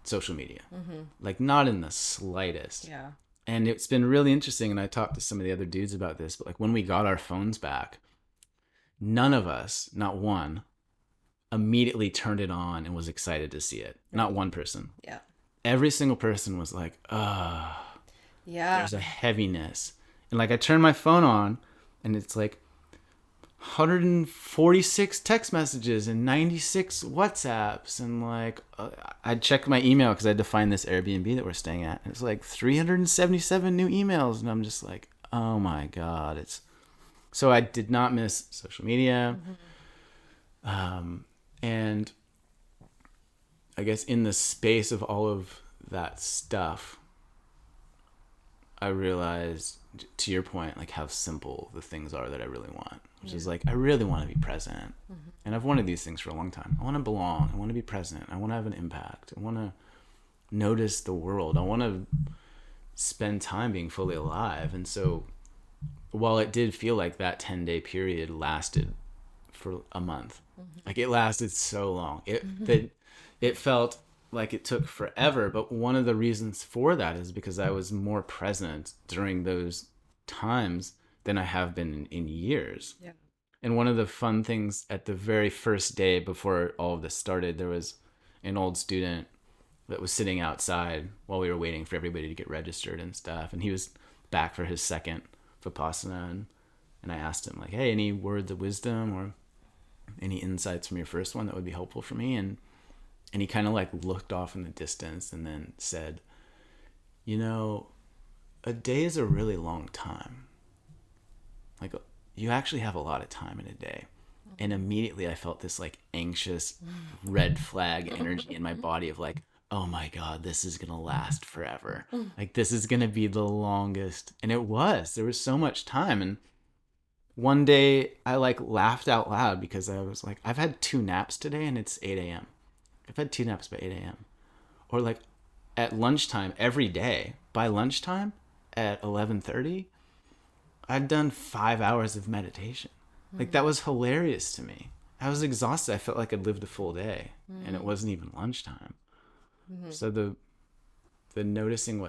social media. Mm-hmm. Like not in the slightest. Yeah. And it's been really interesting, and I talked to some of the other dudes about this, but like when we got our phones back, none of us, not one, immediately turned it on and was excited to see it. Not Right. one person. Yeah. Every single person was like, ah, Yeah. there's a heaviness. And like I turned my phone on and it's like 146 text messages and 96 WhatsApps, and like I checked my email because I had to find this Airbnb that we're staying at. And it's like 377 new emails, and I'm just like, oh my god, it's so I did not miss social media, Mm-hmm. and I guess in the space of all of that stuff, I realized, to your point, like how simple the things are that I really want, which is Yeah. like I really want to be present, Mm-hmm. and I've wanted these things for a long time. I want to belong. I want to be present. I want to have an impact. I want to notice the world. I want to spend time being fully alive. And so, while it did feel like that 10-day period lasted for a month, like it lasted so long, Mm-hmm. it felt like it took forever. But one of the reasons for that is because I was more present during those times than I have been in years. Yeah. And one of the fun things at the very first day before all of this started, there was an old student that was sitting outside while we were waiting for everybody to get registered and stuff. And he was back for his second Vipassana. And I asked him, like, hey, any words of wisdom or any insights from your first one that would be helpful for me? And he kind of like looked off in the distance and then said, you know, a day is a really long time. Like, you actually have a lot of time in a day. And immediately I felt this like anxious red flag energy in my body of like, oh my God, this is going to last forever. Like, this is going to be the longest. And it was. There was so much time. And one day I like laughed out loud because I was like, I've had 2 naps today and it's 8 a.m. I've had 2 naps by 8 a.m. Or like at lunchtime every day. By lunchtime at 11:30, I'd done 5 hours of meditation. Like, that was hilarious to me. I was exhausted. I felt like I'd lived a full day, and it wasn't even lunchtime. So the noticing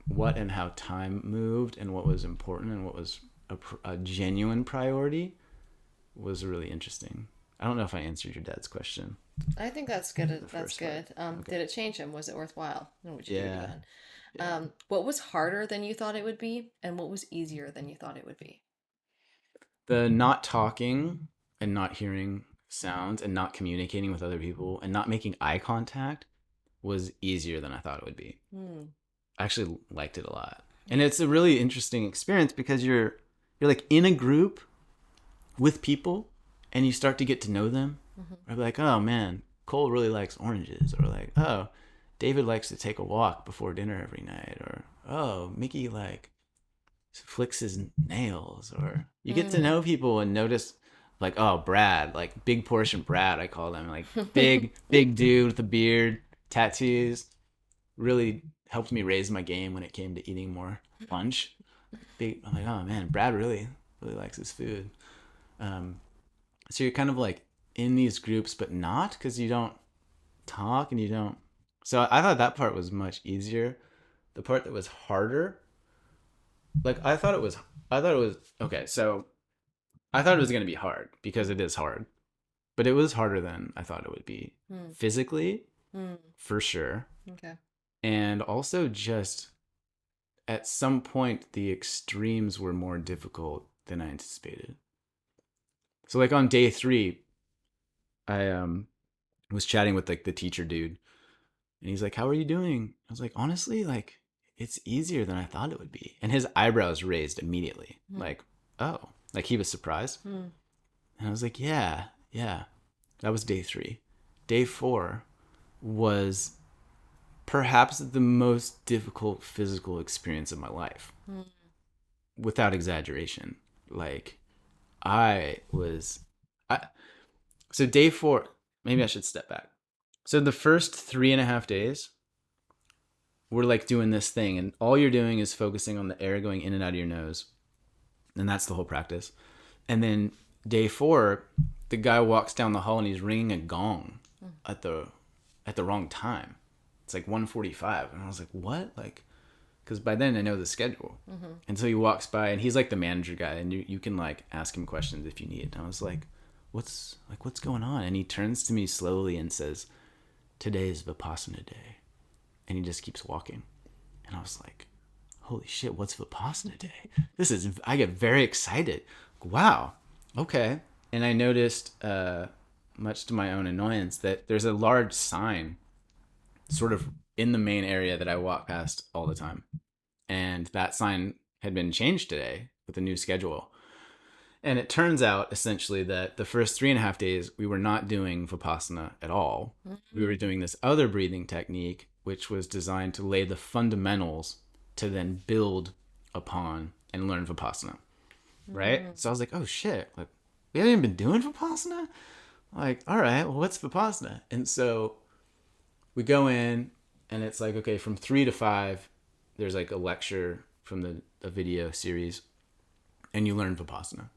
what and how time moved and what was important and what was a genuine priority was really interesting. I don't know if I answered your dad's question. I think that's good. The That's first part. good. Did it change him? Was it worthwhile? And would you do it Yeah. again? Yeah. What was harder than you thought it would be, and what was easier than you thought it would be? The not talking and not hearing sounds and not communicating with other people and not making eye contact was easier than I thought it would be. Hmm. I actually liked it a lot. And it's a really interesting experience because you're like in a group with people and you start to get to know them. Or be like, oh man, Cole really likes oranges. Or like, oh, David likes to take a walk before dinner every night. Or oh, Mickey like flicks his nails. Or you get to know people and notice like, oh, Brad, like big portion Brad, I call them, like big dude with a beard, tattoos, really helped me raise my game when it came to eating more lunch. I'm like, oh man, Brad really likes his food. Um, so you're kind of like in these groups, but not because you don't talk and you don't. So I thought that part was much easier. The part that was harder, like I thought it was okay. So I thought it was gonna be hard because it is hard, but it was harder than I thought it would be Hmm. physically, Hmm. for sure, Okay. and also just at some point the extremes were more difficult than I anticipated. So like on day 3, I was chatting with like the teacher dude and he's like, "How are you doing?" I was like, "Honestly, like it's easier than I thought it would be." And his eyebrows raised immediately. Hmm. Like, "Oh." Like he was surprised. Hmm. And I was like, "Yeah. Yeah." That was day 3. Day 4 was perhaps the most difficult physical experience of my life, Hmm. without exaggeration. Like I was I so day 4, maybe I should step back. So the first 3.5 days, we're like doing this thing, and all you're doing is focusing on the air going in and out of your nose, and that's the whole practice. And then day 4, the guy walks down the hall and he's ringing a gong at the wrong time. It's like 1:45, and I was like, "What?" Like, because by then I know the schedule. And so he walks by, and he's like the manager guy, and you can like ask him questions if you need. And I was like, what's going on?" And he turns to me slowly and says, "Today is Vipassana day," and he just keeps walking. And I was like, "Holy shit, what's Vipassana day?" I get very excited. Wow, okay. And I noticed, much to my own annoyance, that there's a large sign sort of in the main area that I walk past all the time. And that sign had been changed today with a new schedule. And it turns out essentially that the first 3.5 days we were not doing Vipassana at all. We were doing this other breathing technique, which was designed to lay the fundamentals to then build upon and learn Vipassana. Right? Hmm. So I was like, oh shit, like we haven't even been doing Vipassana? Like, all right, well, what's Vipassana? And so we go in, and it's like, okay, from 3 to 5, there's like a lecture from the video series, and you learn Vipassana.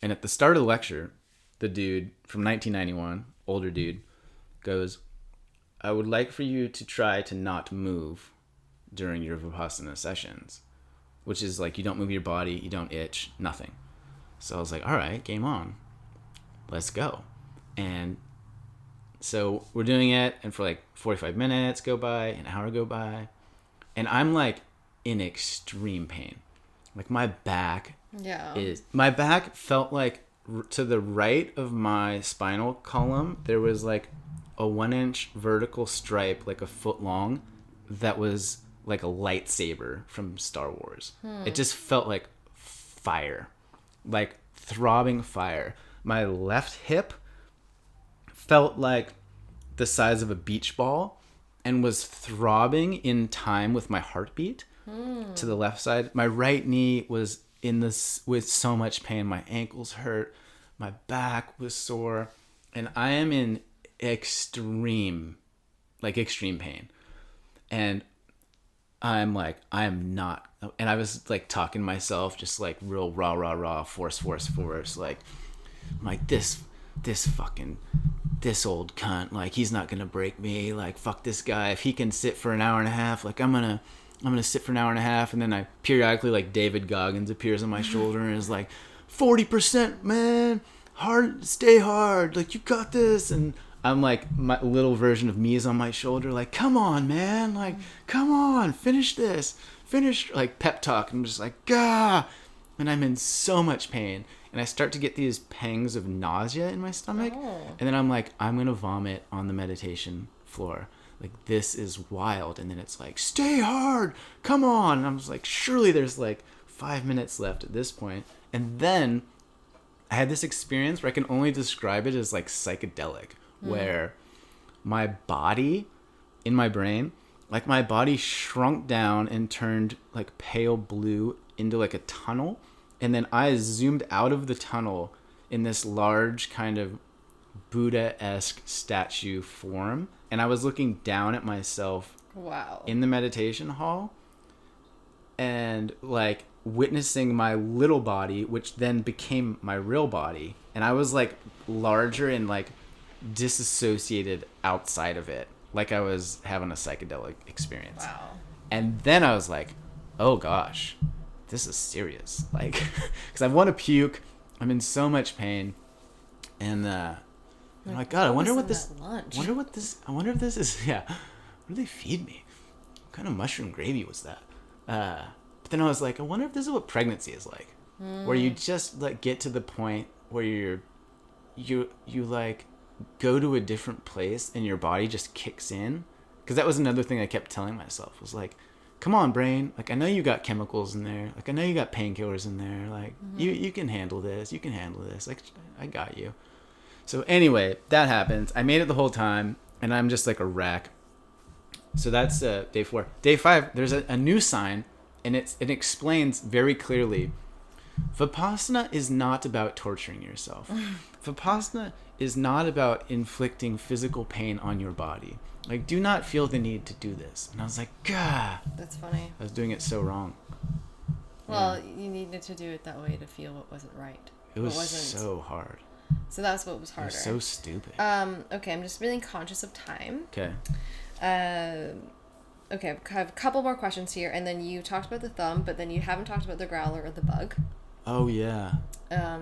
And at the start of the lecture, the dude from 1991, older dude, goes, "I would like for you to try to not move during your Vipassana sessions." which is like you don't move your body, you don't itch, nothing. So I was like, all right, game on, let's go. And so we're doing it, and for like 45 minutes go by, an hour go by, and I'm like in extreme pain. Like Yeah. my back felt like to the right of my spinal column, there was like a 1 inch vertical stripe, like a foot long, that was like a lightsaber from Star Wars. It just felt like fire, like throbbing fire. My left hip felt like the size of a beach ball and was throbbing in time with my heartbeat to the left side. My right knee was in this with so much pain. My ankles hurt, my back was sore, and I am in extreme pain. And I'm like, I am not. And I was like talking to myself, just like real rah, rah, rah, force. Like, I'm like, this fucking, this old cunt, like, he's not gonna break me. Like, fuck this guy. If he can sit for an hour and a half, like, I'm gonna sit for an hour and a half. And then I periodically, like, David Goggins appears on my shoulder and is like, 40%, man, hard, stay hard, like, you got this. And I'm like, my little version of me is on my shoulder, like, come on, man, like, come on, finish this, like, pep talk. I'm just like, gah, and I'm in so much pain, and I start to get these pangs of nausea in my stomach. And then I'm like, I'm gonna vomit on the meditation floor, like, this is wild. And then it's like, stay hard, come on. And I'm just like, surely there's like 5 minutes left at this point. And then I had this experience where I can only describe it as like psychedelic, where my body, in my brain, like, my body shrunk down and turned like pale blue into like a tunnel. And then I zoomed out of the tunnel in this large kind of Buddha-esque statue form. And I was looking down at myself Wow. in the meditation hall and like witnessing my little body, which then became my real body. And I was like larger and like disassociated outside of it, like I was having a psychedelic experience. Wow. And then I was like, oh gosh, this is serious, like, because I want to puke, I'm in so much pain. And I'm like, God, I wonder what this lunch? I wonder if this is, yeah, what do they feed me? What kind of mushroom gravy was that? But then I was like, I wonder if this is what pregnancy is like, where you just like get to the point where you like go to a different place and your body just kicks in. Because that was another thing I kept telling myself, was like, come on, brain, like, I know you got chemicals in there, like, I know you got painkillers in there, like, you can handle this, like, I got you. So anyway, that happens. I made it the whole time, and I'm just like a wreck. So that's day 4. Day 5, there's a new sign, and it explains very clearly, Vipassana is not about torturing yourself. Vipassana is not about inflicting physical pain on your body. Like, do not feel the need to do this. And I was like, God. That's funny. I was doing it so wrong. Well, you needed to do it that way to feel what wasn't right. It was so hard. So that's what was harder. It was so stupid. Okay, I'm just really conscious of time. Okay. Okay, I have a couple more questions here, and then you talked about the thumb, but then you haven't talked about the growler or the bug. Oh, yeah.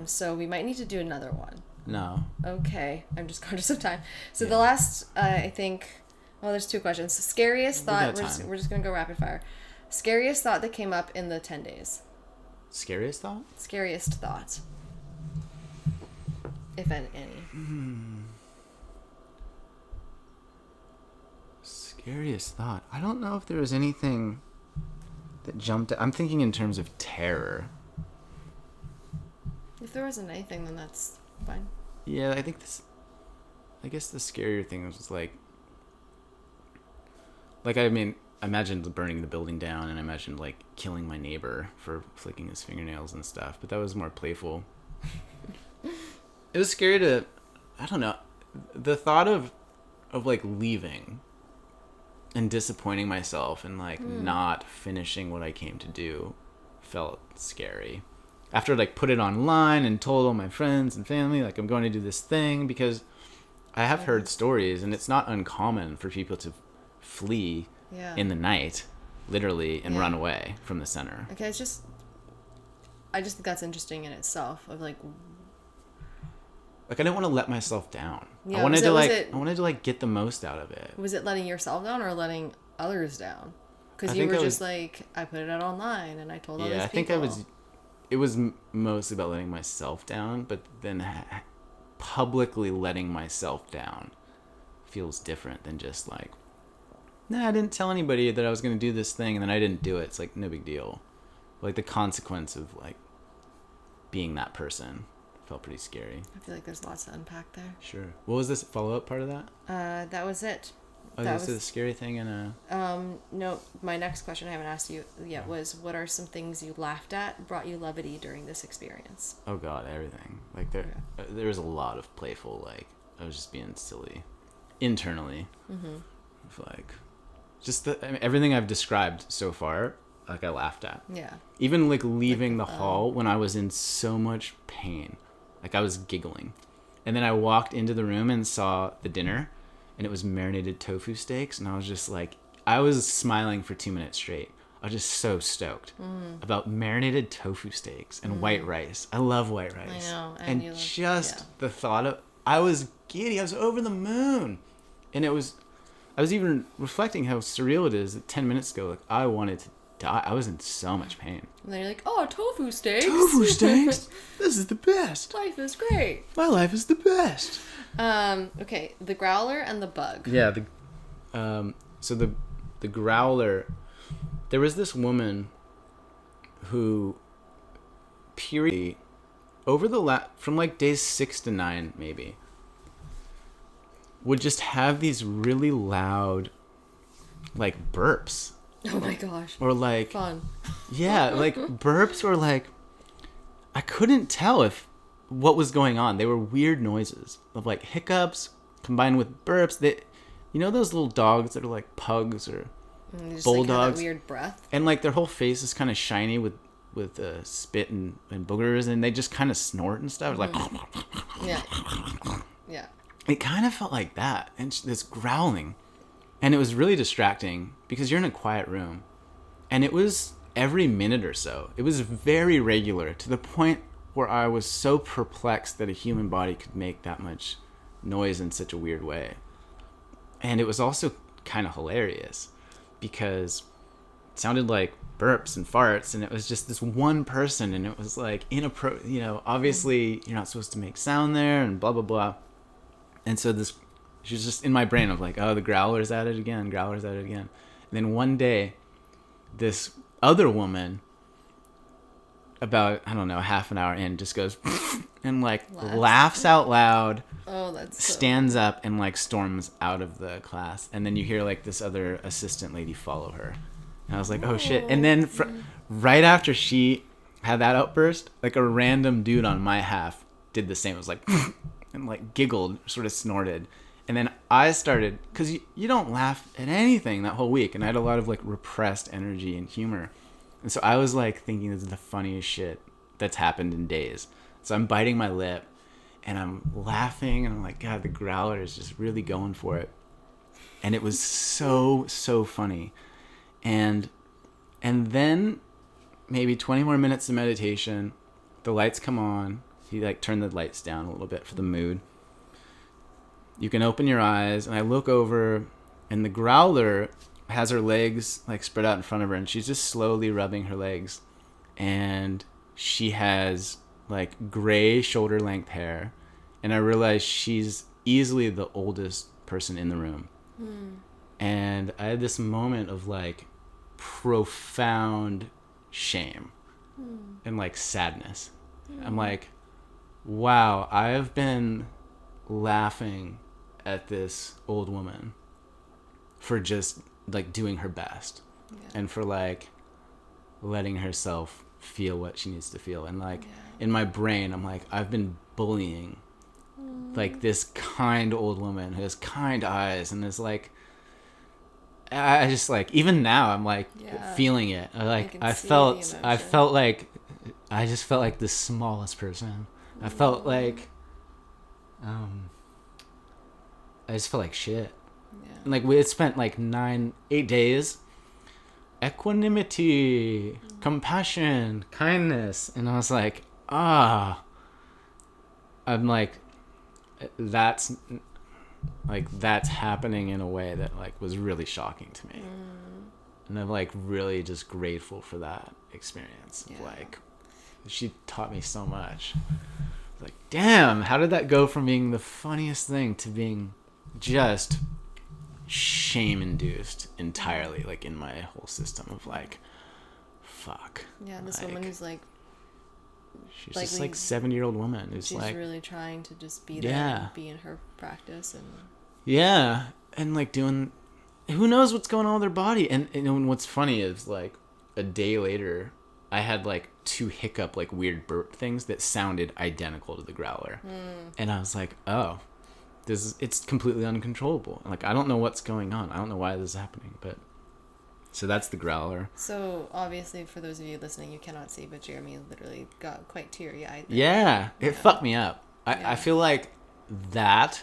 So we might need to do another one. No. Okay, I'm just conscious of time. So the last, I think, well, there's 2 questions. Scariest thought, we're just going to go rapid fire. Scariest thought that came up in the 10 days. Scariest thought? Scariest thought. If any. Scariest thought. I don't know if there was anything that jumped. I'm thinking in terms of terror. If there wasn't anything, then that's fine. Yeah, I guess the scarier thing was like, I mean, I imagined burning the building down, and I imagined like killing my neighbor for flicking his fingernails and stuff, but that was more playful. It was scary to, I don't know, the thought of like leaving and disappointing myself and like not finishing what I came to do felt scary. After like put it online and told all my friends and family, like, I'm going to do this thing, because I have heard stories, and it's not uncommon for people to flee in the night. literally, and run Yeah. away from the center. Okay, I just think that's interesting in itself. Of like, Like I didn't want to let myself down. yeah, was it I wanted to like get the most out of it. was it letting yourself down or letting others down? I Because you think were I just was like, I put it out online and I told all Yeah, these I think I people. was. It was mostly about letting myself down, but then publicly letting myself down feels different than just like, nah, I didn't tell anybody that I was going to do this thing and then I didn't do it. It's like no big deal. Like the consequence of like being that person felt pretty scary. I feel like there's lots to unpack there. Sure. What was this follow up part of that? That was it. Oh, That this is was a scary thing and a. no. My next question I haven't asked you yet was, what are some things you laughed at, brought you levity during this experience? Oh God, everything. Like there was a lot of playful. Like I was just being silly, internally. Like, just I mean, everything I've described so far. Like I laughed at. Yeah. Even like leaving the hall when I was in so much pain, like I was giggling, and then I walked into the room and saw the dinner, and it was marinated tofu steaks, and I was just like, I was smiling for 2 minutes straight. I was just so stoked about marinated tofu steaks and white rice. I love white rice. I know, and you love, just yeah. the thought of, I was giddy. I was over the moon, and it was. I was even reflecting how surreal it is that 10 minutes ago, like I wanted to die. I was in so much pain. And then you're like, oh, tofu steaks. Tofu steaks? This is the best. Life is great. My life is the best. Okay, the growler and the bug. Yeah, so the growler, there was this woman who period over from like days 6 to 9 maybe would just have these really loud like burps. Oh my gosh. Or like Fun. yeah, like burps or like I couldn't tell if what was going on. They were weird noises of like hiccups combined with burps. They, you know those little dogs that are like pugs or Just bulldogs, like have that weird breath. and like their whole face is kind of shiny with spit and boogers, and they just kind of snort and stuff. Like Yeah. Yeah. it kind of felt like that, and this growling, and it was really distracting because you're in a quiet room, and it was every minute or so. It was very regular to the point where I was so perplexed that a human body could make that much noise in such a weird way. And it was also kind of hilarious because it sounded like burps and farts, and it was just this one person, and it was like obviously you're not supposed to make sound there and blah blah blah. And so she was just in my brain of like, oh, the growler's at it again, growler's at it again. And then one day this other woman, about, I don't know, half an hour in, just goes and like laughs out loud. Oh, that's stands up and like storms out of the class, and then you hear like this other assistant lady follow her, and I was like, oh shit. And then right after she had that outburst, like a random dude on my half did the same. It was like and like giggled, sort of snorted. And then I started, because you don't laugh at anything that whole week, and I had a lot of like repressed energy and humor, and so I was like thinking this is the funniest shit that's happened in days. So I'm biting my lip and I'm laughing, and I'm like, God, the growler is just really going for it. And it was so funny. And then maybe 20 more minutes of meditation, the lights come on. He like turned the lights down a little bit for the mood. You can open your eyes, and I look over, and the growler has her legs like spread out in front of her, and she's just slowly rubbing her legs. And she has like gray shoulder length hair, and I realize she's easily the oldest person in the room. And I had this moment of like profound shame and like sadness. I'm like, wow, I've been laughing at this old woman for just like doing her best, and for like letting herself feel what she needs to feel. And like in my brain, I'm like, I've been bullying like this kind old woman who has kind eyes and is like, I just like, even now I'm like feeling it. I felt like I just felt like the smallest person. I felt like I just felt like shit. And like we had spent like 8 days equanimity, compassion, kindness. And I was like, I'm that's that's happening in a way that like was really shocking to me. And I'm like really just grateful for that experience. Yeah. Like she taught me so much. Like, damn, how did that go from being the funniest thing to being just shame induced entirely, like in my whole system of like, fuck. Yeah, this like, woman who's like, she's just like 70-year-old woman who's she's like really trying to just be there and be in her practice and and like doing, who knows what's going on with her body. And what's funny is like a day later I had like 2 hiccup like weird burp things that sounded identical to the growler. And I was like, oh, it's completely uncontrollable. Like I don't know what's going on. I don't know why this is happening, but so that's the growler. So obviously for those of you listening, you cannot see, but Jeremy literally got quite teary-eyed there. Yeah, it fucked me up. I feel like that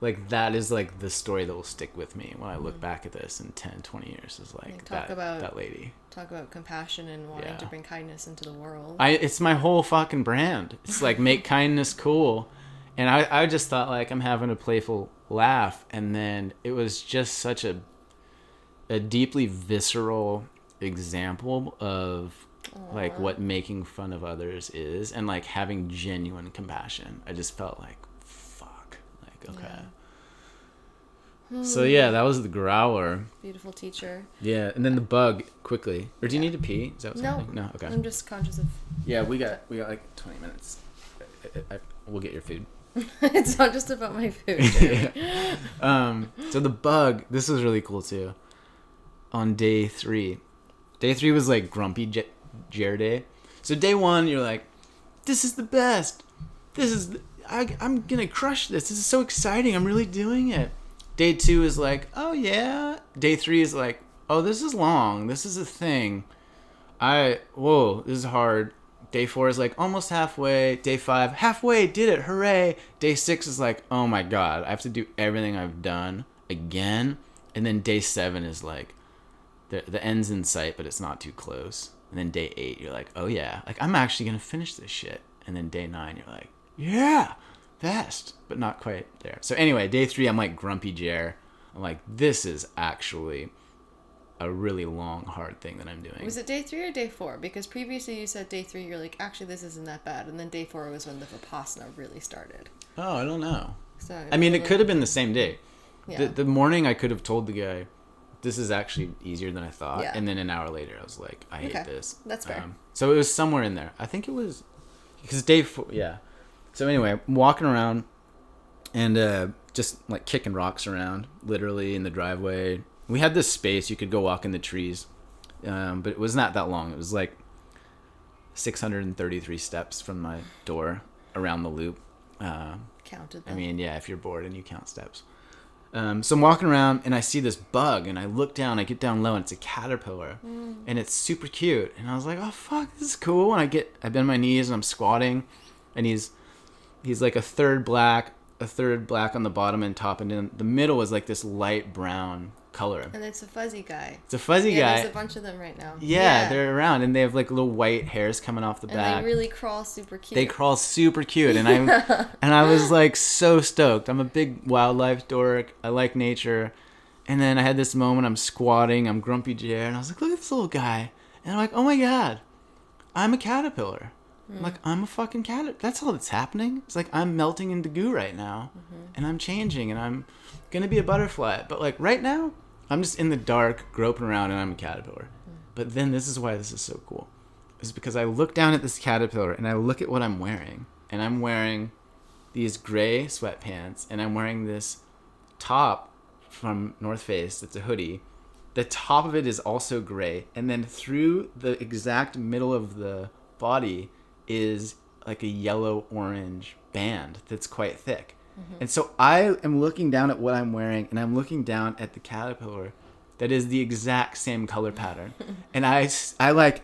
is like the story that will stick with me when I look back at this in 10, 20 years is like that lady. Talk about compassion and wanting to bring kindness into the world. It's my whole fucking brand. It's like make kindness cool. And I just thought like I'm having a playful laugh, and then it was just such a deeply visceral example of like what making fun of others is, and like having genuine compassion. I just felt like fuck, like okay. So yeah, that was the growler. Beautiful teacher. Yeah, and then the bug quickly. Or do you need to pee? Is that what's happening? No, okay. I'm just conscious of. Yeah, we got like 20 minutes. We'll get your food. It's not just about my food. So the bug. This was really cool too. On day 3 was like grumpy Jer day. So day 1, you're like, this is the best. I'm gonna crush this. This is so exciting. I'm really doing it. Day 2 is like, oh yeah. Day 3 is like, oh, this is long. This is a thing. This is hard. Day 4 is like almost halfway. Day 5, halfway, did it, hooray. Day 6 is like, oh my god, I have to do everything I've done again. And then day 7 is like, the end's in sight, but it's not too close. And then day 8, you're like, oh yeah, like I'm actually gonna finish this shit. And then day 9, you're like, yeah, best, but not quite there. So anyway, day 3, I'm like grumpy Jer. I'm like, this is actually a really long, hard thing that I'm doing. Was it day 3 or day 4? Because previously you said day 3, you're like, actually this isn't that bad. And then day 4 was when the Vipassana really started. Oh, I don't know. So I mean, it could have been the same day. Yeah. The morning I could have told the guy, this is actually easier than I thought. Yeah. And then an hour later, I was like, I hate this. That's fair. So it was somewhere in there. I think it was, because day 4, yeah. So anyway, I'm walking around and just like kicking rocks around, literally in the driveway. We had this space, you could go walk in the trees, but it was not that long. It was like 633 steps from my door around the loop. Counted them. I mean, yeah, if you're bored and you count steps. So I'm walking around and I see this bug, and I look down, I get down low, and it's a caterpillar, and it's super cute. And I was like, oh fuck, this is cool. And I bend my knees and I'm squatting, and he's like a third black on the bottom and top, and in the middle is like this light brown color. And it's a fuzzy guy. It's a fuzzy guy. There's a bunch of them right now. Yeah, they're around, and they have like little white hairs coming off the back. And they really crawl super cute. They crawl super cute, and I was like so stoked. I'm a big wildlife dork. I like nature. And then I had this moment. I'm squatting. I'm grumpy Jer, and I was like, look at this little guy. And I'm like, oh my god, I'm a caterpillar. I'm like, I'm a fucking caterpillar. That's all that's happening. It's like I'm melting into goo right now, and I'm changing, and I'm gonna be a butterfly. But like right now, I'm just in the dark, groping around, and I'm a caterpillar. But then this is why this is so cool. Is because I look down at this caterpillar, and I look at what I'm wearing. And I'm wearing these gray sweatpants, and I'm wearing this top from North Face. It's a hoodie. The top of it is also gray. And then through the exact middle of the body is like a yellow-orange band that's quite thick. And so I am looking down at what I'm wearing, and I'm looking down at the caterpillar that is the exact same color pattern. And I'm like,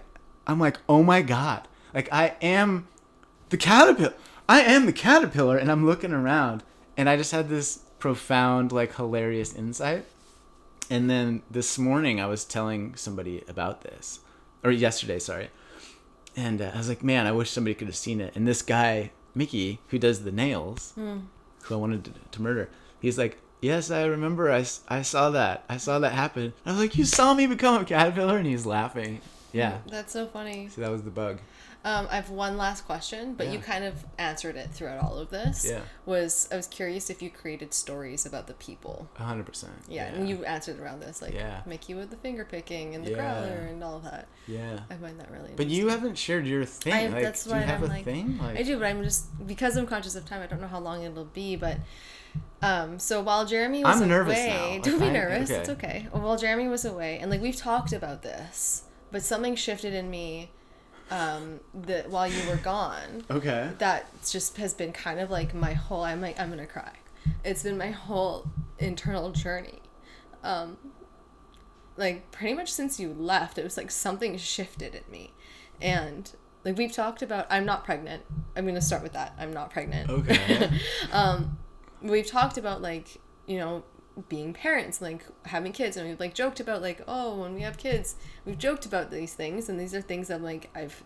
oh my god, like I am the caterpillar. I am the caterpillar, and I'm looking around, and I just had this profound, like, hilarious insight. And then this morning I was telling somebody about this, or yesterday, sorry. And I was like, man, I wish somebody could have seen it. And this guy, Mickey, who does the nails, who I wanted to murder, he's like, yes, I remember. I saw that. I saw that happen. And I was like, you saw me become a caterpillar? And he's laughing. Yeah. That's so funny. So that was the bug. I have one last question, but Yeah. you kind of answered it throughout all of this. Yeah. I was curious if you created stories about the people. 100%. Yeah, and you answered around this, like Yeah. Mickey with the finger picking and the Yeah. growler and all of that. Yeah. I find that really But you haven't shared your thing. that's do you why have I'm a like, thing? I do, but I'm just, because I'm conscious of time, I don't know how long it'll be, but so while Jeremy was I'm nervous away, now. don't be Like, nervous, okay. it's okay. While Jeremy was away, and like we've talked about this, but something shifted in me that while you were gone. Okay. That just has been kind of like my whole, I'm gonna cry. It's been my whole internal journey. Like pretty much since you left, it was like something shifted in me. And like we've talked about, I'm not pregnant. I'm gonna start with that. I'm not pregnant. Okay. We've talked about like, you know, being parents, like having kids, and we've like joked about like, oh, when we have kids, we've joked about these things, and these are things that like I've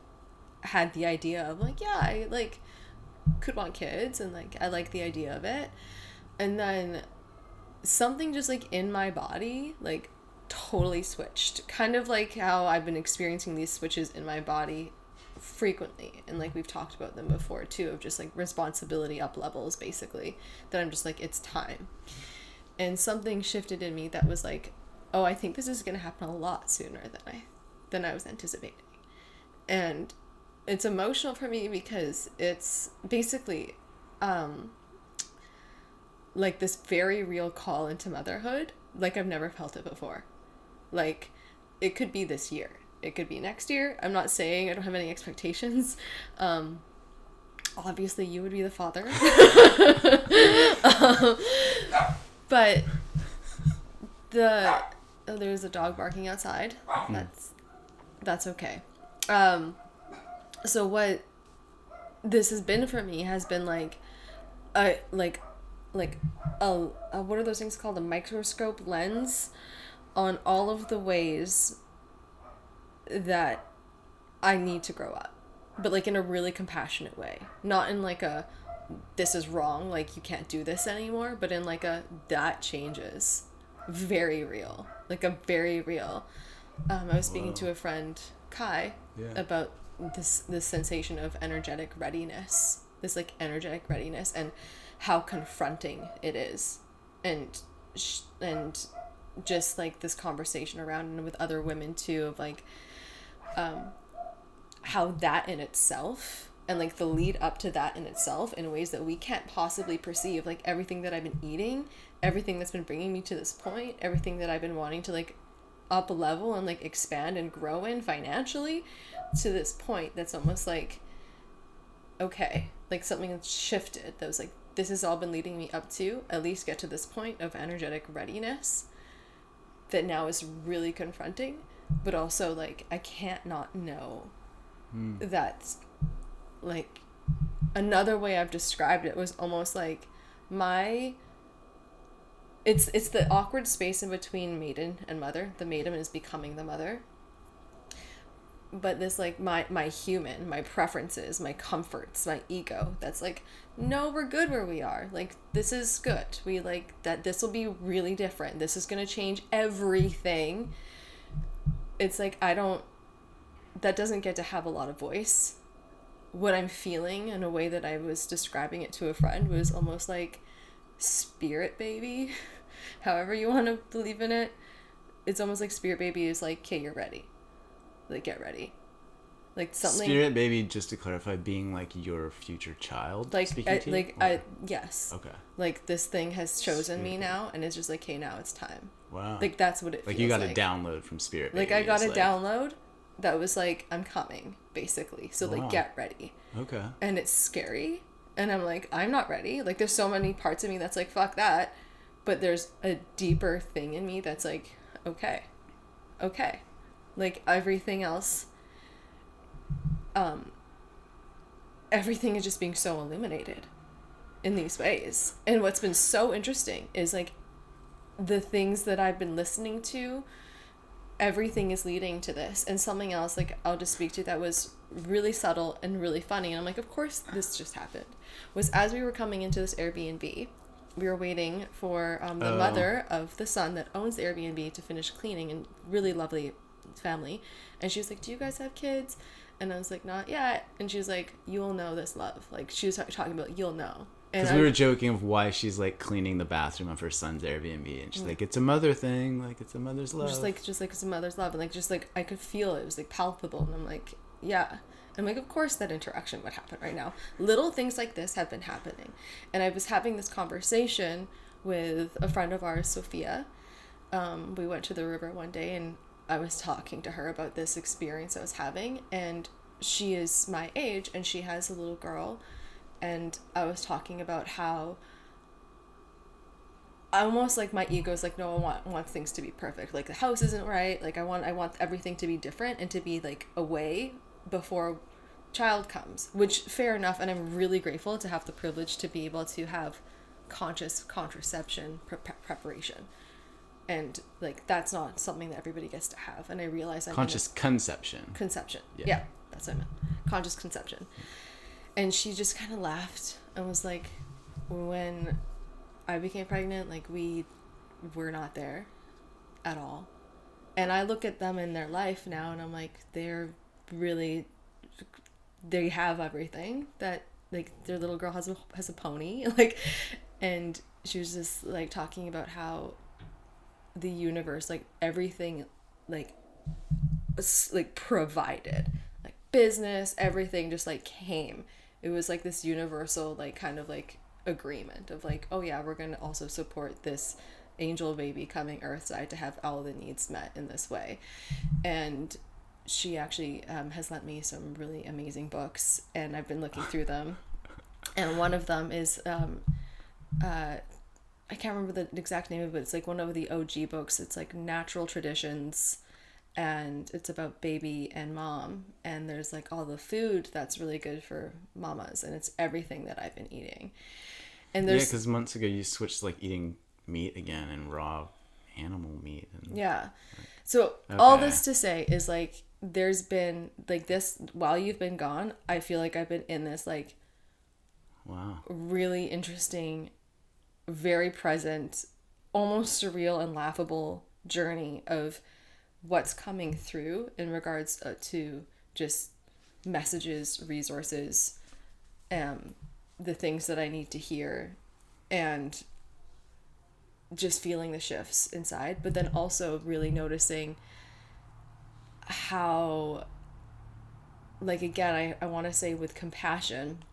had the idea of, like, yeah, I like could want kids, and like I like the idea of it. And then something just like in my body like totally switched, kind of like how I've been experiencing these switches in my body frequently, and like we've talked about them before too, of just like responsibility up levels, basically, that I'm just like, it's time. And something shifted in me that was like, oh, I think this is going to happen a lot sooner than I was anticipating. And it's emotional for me because it's basically like this very real call into motherhood, like I've never felt it before. Like it could be this year, it could be next year. I'm not saying I don't have any expectations. Obviously you would be the father. But there's a dog barking outside. That's okay. So what this has been for me has been like a what are those things called? A microscope lens on all of the ways that I need to grow up, but like in a really compassionate way, not in like a this is wrong, like you can't do this anymore, but in like a that changes, very real, like a very real. I was speaking to a friend, Kai, about this sensation of energetic readiness, and how confronting it is, and just like this conversation around, and with other women too, of like how that in itself, and like the lead up to that in itself, in ways that we can't possibly perceive, like everything that I've been eating, everything that's been bringing me to this point, everything that I've been wanting to like up level and like expand and grow in financially, to this point that's almost like, okay, like something that's shifted, that was like, this has all been leading me up to at least get to this point of energetic readiness that now is really confronting, but also like I can't not know that's like, another way I've described it was almost like it's the awkward space in between maiden and mother. The maiden is becoming the mother, but this like my human, my preferences, my comforts, my ego, that's like, no, we're good where we are, like this is good, we like that, this will be really different, this is gonna change everything. It's like that doesn't get to have a lot of voice. What I'm feeling, in a way that I was describing it to a friend, was almost like spirit baby, however you want to believe in it. It's almost like spirit baby is like, okay, you're ready, like get ready, like something. Spirit baby, just to clarify, being like your future child, like speaking to you? Yes, Okay, like this thing has chosen spirit me baby. now, and it's just like, hey, now it's time. Wow. Like that's what it like feels you got like. a download from spirit baby. Like I got a like, download that was like, I'm coming, basically, so Wow. like get ready. Okay. And it's scary, and I'm like, I'm not ready. Like there's so many parts of me that's like, fuck that, but there's a deeper thing in me that's like, okay, like everything else, everything is just being so illuminated in these ways. And what's been so interesting is like the things that I've been listening to, everything is leading to this. And something else, like, I'll just speak to that was really subtle and really funny. And I'm like, of course this just happened. Was as we were coming into this Airbnb, we were waiting for the Oh, mother of the son that owns the Airbnb to finish cleaning, and really lovely family. And she was like, do you guys have kids? And I was like, not yet. And she was like, you'll know this love. Like, she was talking about, you'll know. And because we I were joking of why she's like cleaning the bathroom of her son's Airbnb, and she's like, "It's a mother thing, like it's a mother's love." just like it's a mother's love, and like just like I could feel it. It was like palpable, and I'm like, yeah. I'm like, of course that interaction would happen right now. Little things like this have been happening, and I was having this conversation with a friend of ours, Sophia. We went to the river one day, and I was talking to her about this experience I was having, and she is my age, and she has a little girl, and I was talking about how I almost like my ego's like, no, I want things to be perfect. Like the house isn't right. Like I want everything to be different and to be like away before child comes. Which fair enough, and I'm really grateful to have the privilege to be able to have conscious contraception preparation. And like that's not something that everybody gets to have. And I realize I'm in Conscious this conception. conception. Yeah. Yeah, that's what I meant. Conscious conception. And she just kind of laughed and was like, when I became pregnant, like we were not there at all. And I look at them in their life now and I'm like, really, they have everything that, like, their little girl has a pony. Like, and she was just like talking about how the universe, like everything, like, like provided, like business, everything just like came. It was like this universal, like, kind of like agreement of like, oh yeah, we're going to also support this angel baby coming earthside to have all the needs met in this way. And she actually has lent me some really amazing books, and I've been looking through them. And one of them is I can't remember the exact name of it, but it's like one of the OG books. It's like Natural Traditions, and it's about baby and mom, and there's like all the food that's really good for mamas, and it's everything that I've been eating. And Yeah, there's because months ago you switched to like eating meat again and raw animal meat. And yeah. So all okay, this to say is like there's been like this while you've been gone, I feel like I've been in this like wow. really interesting, very present, almost surreal and laughable journey of what's coming through in regards to just messages, resources, the things that I need to hear, and just feeling the shifts inside, but then also really noticing how, like, again, I want to say with compassion,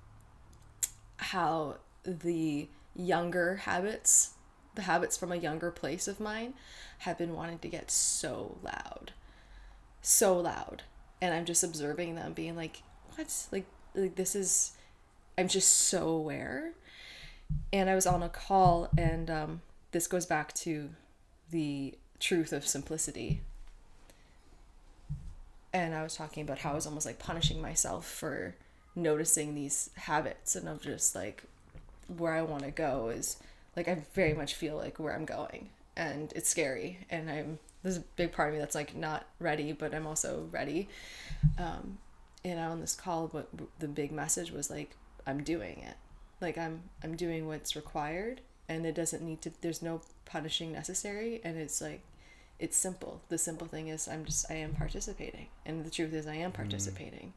how the younger habits, the habits from a younger place of mine, have been wanting to get so loud. So loud. And I'm just observing them being like, what? Like this is, I'm just so aware. And I was on a call, and this goes back to the truth of simplicity. And I was talking about how I was almost like punishing myself for noticing these habits, and of just like where I want to go is like I very much feel like where I'm going, and it's scary, and there's a big part of me that's like not ready, but I'm also ready. And on this call, but the big message was like, I'm doing it. Like I'm doing what's required, and it doesn't need to, there's no punishing necessary, and it's like it's simple. The simple thing is I am participating, and the truth is I am participating.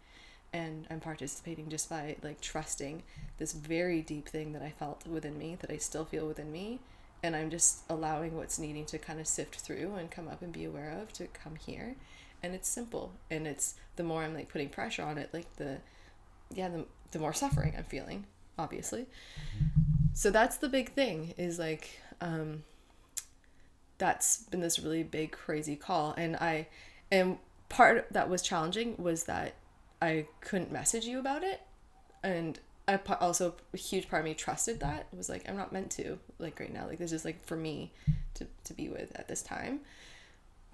And I'm participating just by like trusting this very deep thing that I felt within me, that I still feel within me, and I'm just allowing what's needing to kind of sift through and come up and be aware of to come here. And it's simple, and it's the more I'm like putting pressure on it, like the more suffering I'm feeling, obviously. So that's the big thing, is like that's been this really big crazy call. And part that was challenging was that I couldn't message you about it, and I also, a huge part of me trusted that. It was like, I'm not meant to, like, right now, like this is like for me to be with at this time.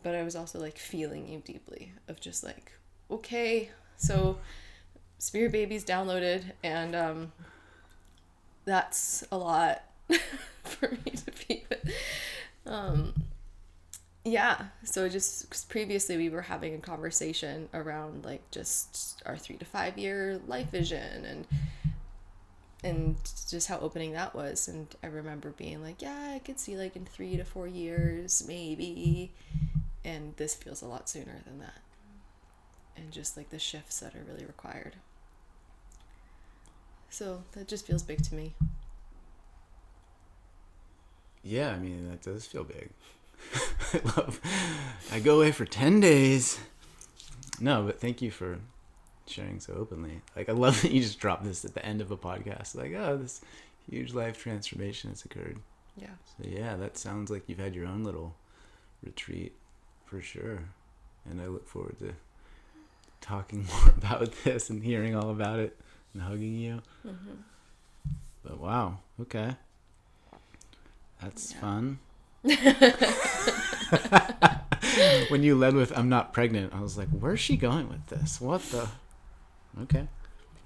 But I was also like feeling you deeply, of just like, okay, so Spirit Baby's downloaded, and that's a lot for me to be with. Um, yeah. So just 'cause previously we were having a conversation around like just our 3 to 5 year life vision and just how opening that was. And I remember being like, yeah, I could see like in 3 to 4 years maybe, and this feels a lot sooner than that. And just like the shifts that are really required. So that just feels big to me. Yeah, I mean, that does feel big. I go away for 10 days. No, but thank you for sharing so openly. Like, I love that you just dropped this at the end of a podcast. Like, oh, this huge life transformation has occurred. Yeah. So, yeah, that sounds like you've had your own little retreat for sure. And I look forward to talking more about this and hearing all about it and hugging you. Mm-hmm. But wow, okay. That's fun. When you led with "I'm not pregnant," I was like, "Where's she going with this? What the?" Okay.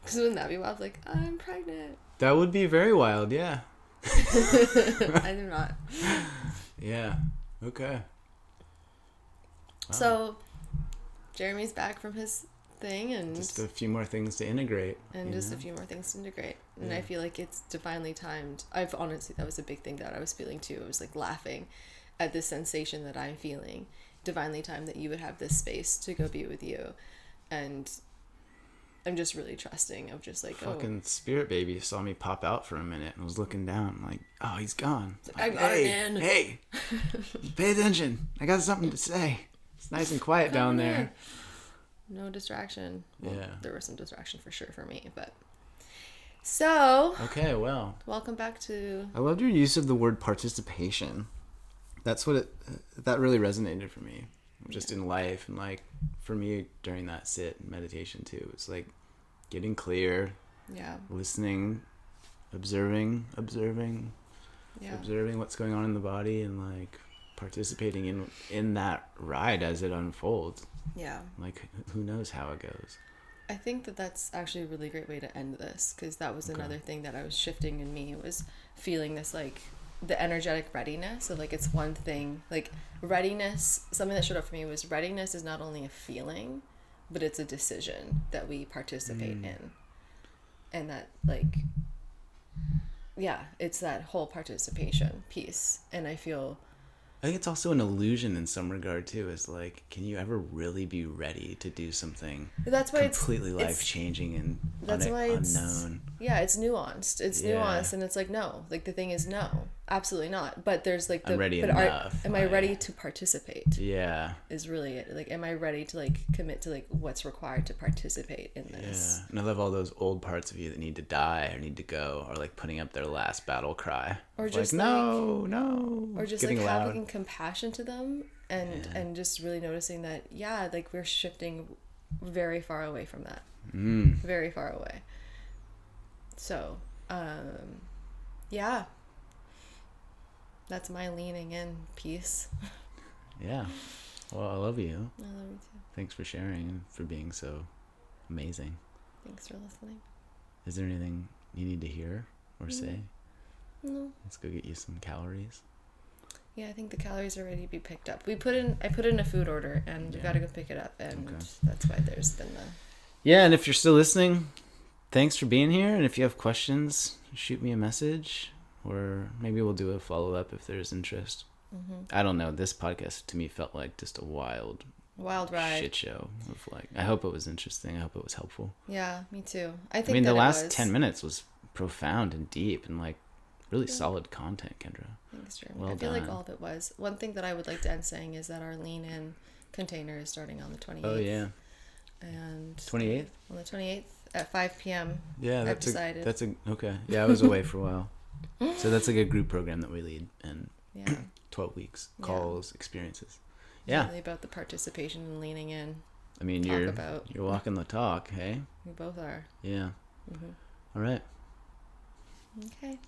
Because wouldn't that be wild? Like, I'm pregnant. That would be very wild. Yeah. I do not. Yeah. Okay. Wow. So, Jeremy's back from his thing, and just a few more things to integrate. And just a few more things to integrate. And I feel like it's divinely timed. I've honestly, that was a big thing that I was feeling too. I was like laughing at the sensation that I'm feeling. Divinely timed that you would have this space to go be with you. And I'm just really trusting of just like, fucking spirit baby saw me pop out for a minute and was looking down. I'm like, oh, he's gone. I got it, man. Hey, pay attention. I got something to say. It's nice and quiet down there. No distraction. Well, yeah. There was some distraction for sure for me, but... So... Okay, well. Welcome back to... I loved your use of the word participation. That's what that really resonated for me. Just in life, and like, for me, during that sit and meditation too, it's like getting clear. Yeah. Listening, observing what's going on in the body, and like participating in that ride as it unfolds. Yeah. Like, who knows how it goes. I think that that's actually a really great way to end this, because that was another thing that I was shifting in me, was feeling this like the energetic readiness of like, it's one thing, like readiness, something that showed up for me was readiness is not only a feeling, but it's a decision that we participate in. And that like, yeah, it's that whole participation piece. And I think it's also an illusion in some regard too. Is like, can you ever really be ready to do something that's why completely life changing and unknown? Yeah, it's nuanced. It's nuanced, and it's like, no, like the thing is no, absolutely not. But there's like the I'm ready enough. Am I ready to participate? Yeah, is really it. Like, am I ready to like commit to like what's required to participate in this? Yeah, and I love all those old parts of you that need to die or need to go, or like putting up their last battle cry, or just like, no, or just getting like loud. having compassion to them, and just really noticing that like we're shifting very far away from that, very far away. So, yeah, that's my leaning in piece. Yeah. Well, I love you. I love you too. Thanks for sharing and for being so amazing. Thanks for listening. Is there anything you need to hear or say? No. Let's go get you some calories. Yeah, I think the calories are ready to be picked up. I put in a food order, and we got to go pick it up, and that's why there's been the... Yeah, and if you're still listening, thanks for being here, and if you have questions, shoot me a message, or maybe we'll do a follow-up if there's interest. I don't know. This podcast to me felt like just a wild ride, shit show. Of like, I hope it was interesting. I hope it was helpful. Yeah, me too. I mean, the last 10 minutes was profound and deep and like really solid content, Kendra. Thanks, Jeremy. Well I feel done. like all of it was. One thing that I would like to end saying is that our lean in container is starting on the 28th. Oh yeah. And 28th? On the 28th at 5 p.m. Yeah, I've decided. Okay. Yeah, I was away for a while. So that's like a group program that we lead, and 12 weeks, calls, experiences. Yeah. Really about the participation and leaning in. I mean, you're walking the talk, hey? We both are. Yeah. All right. Okay.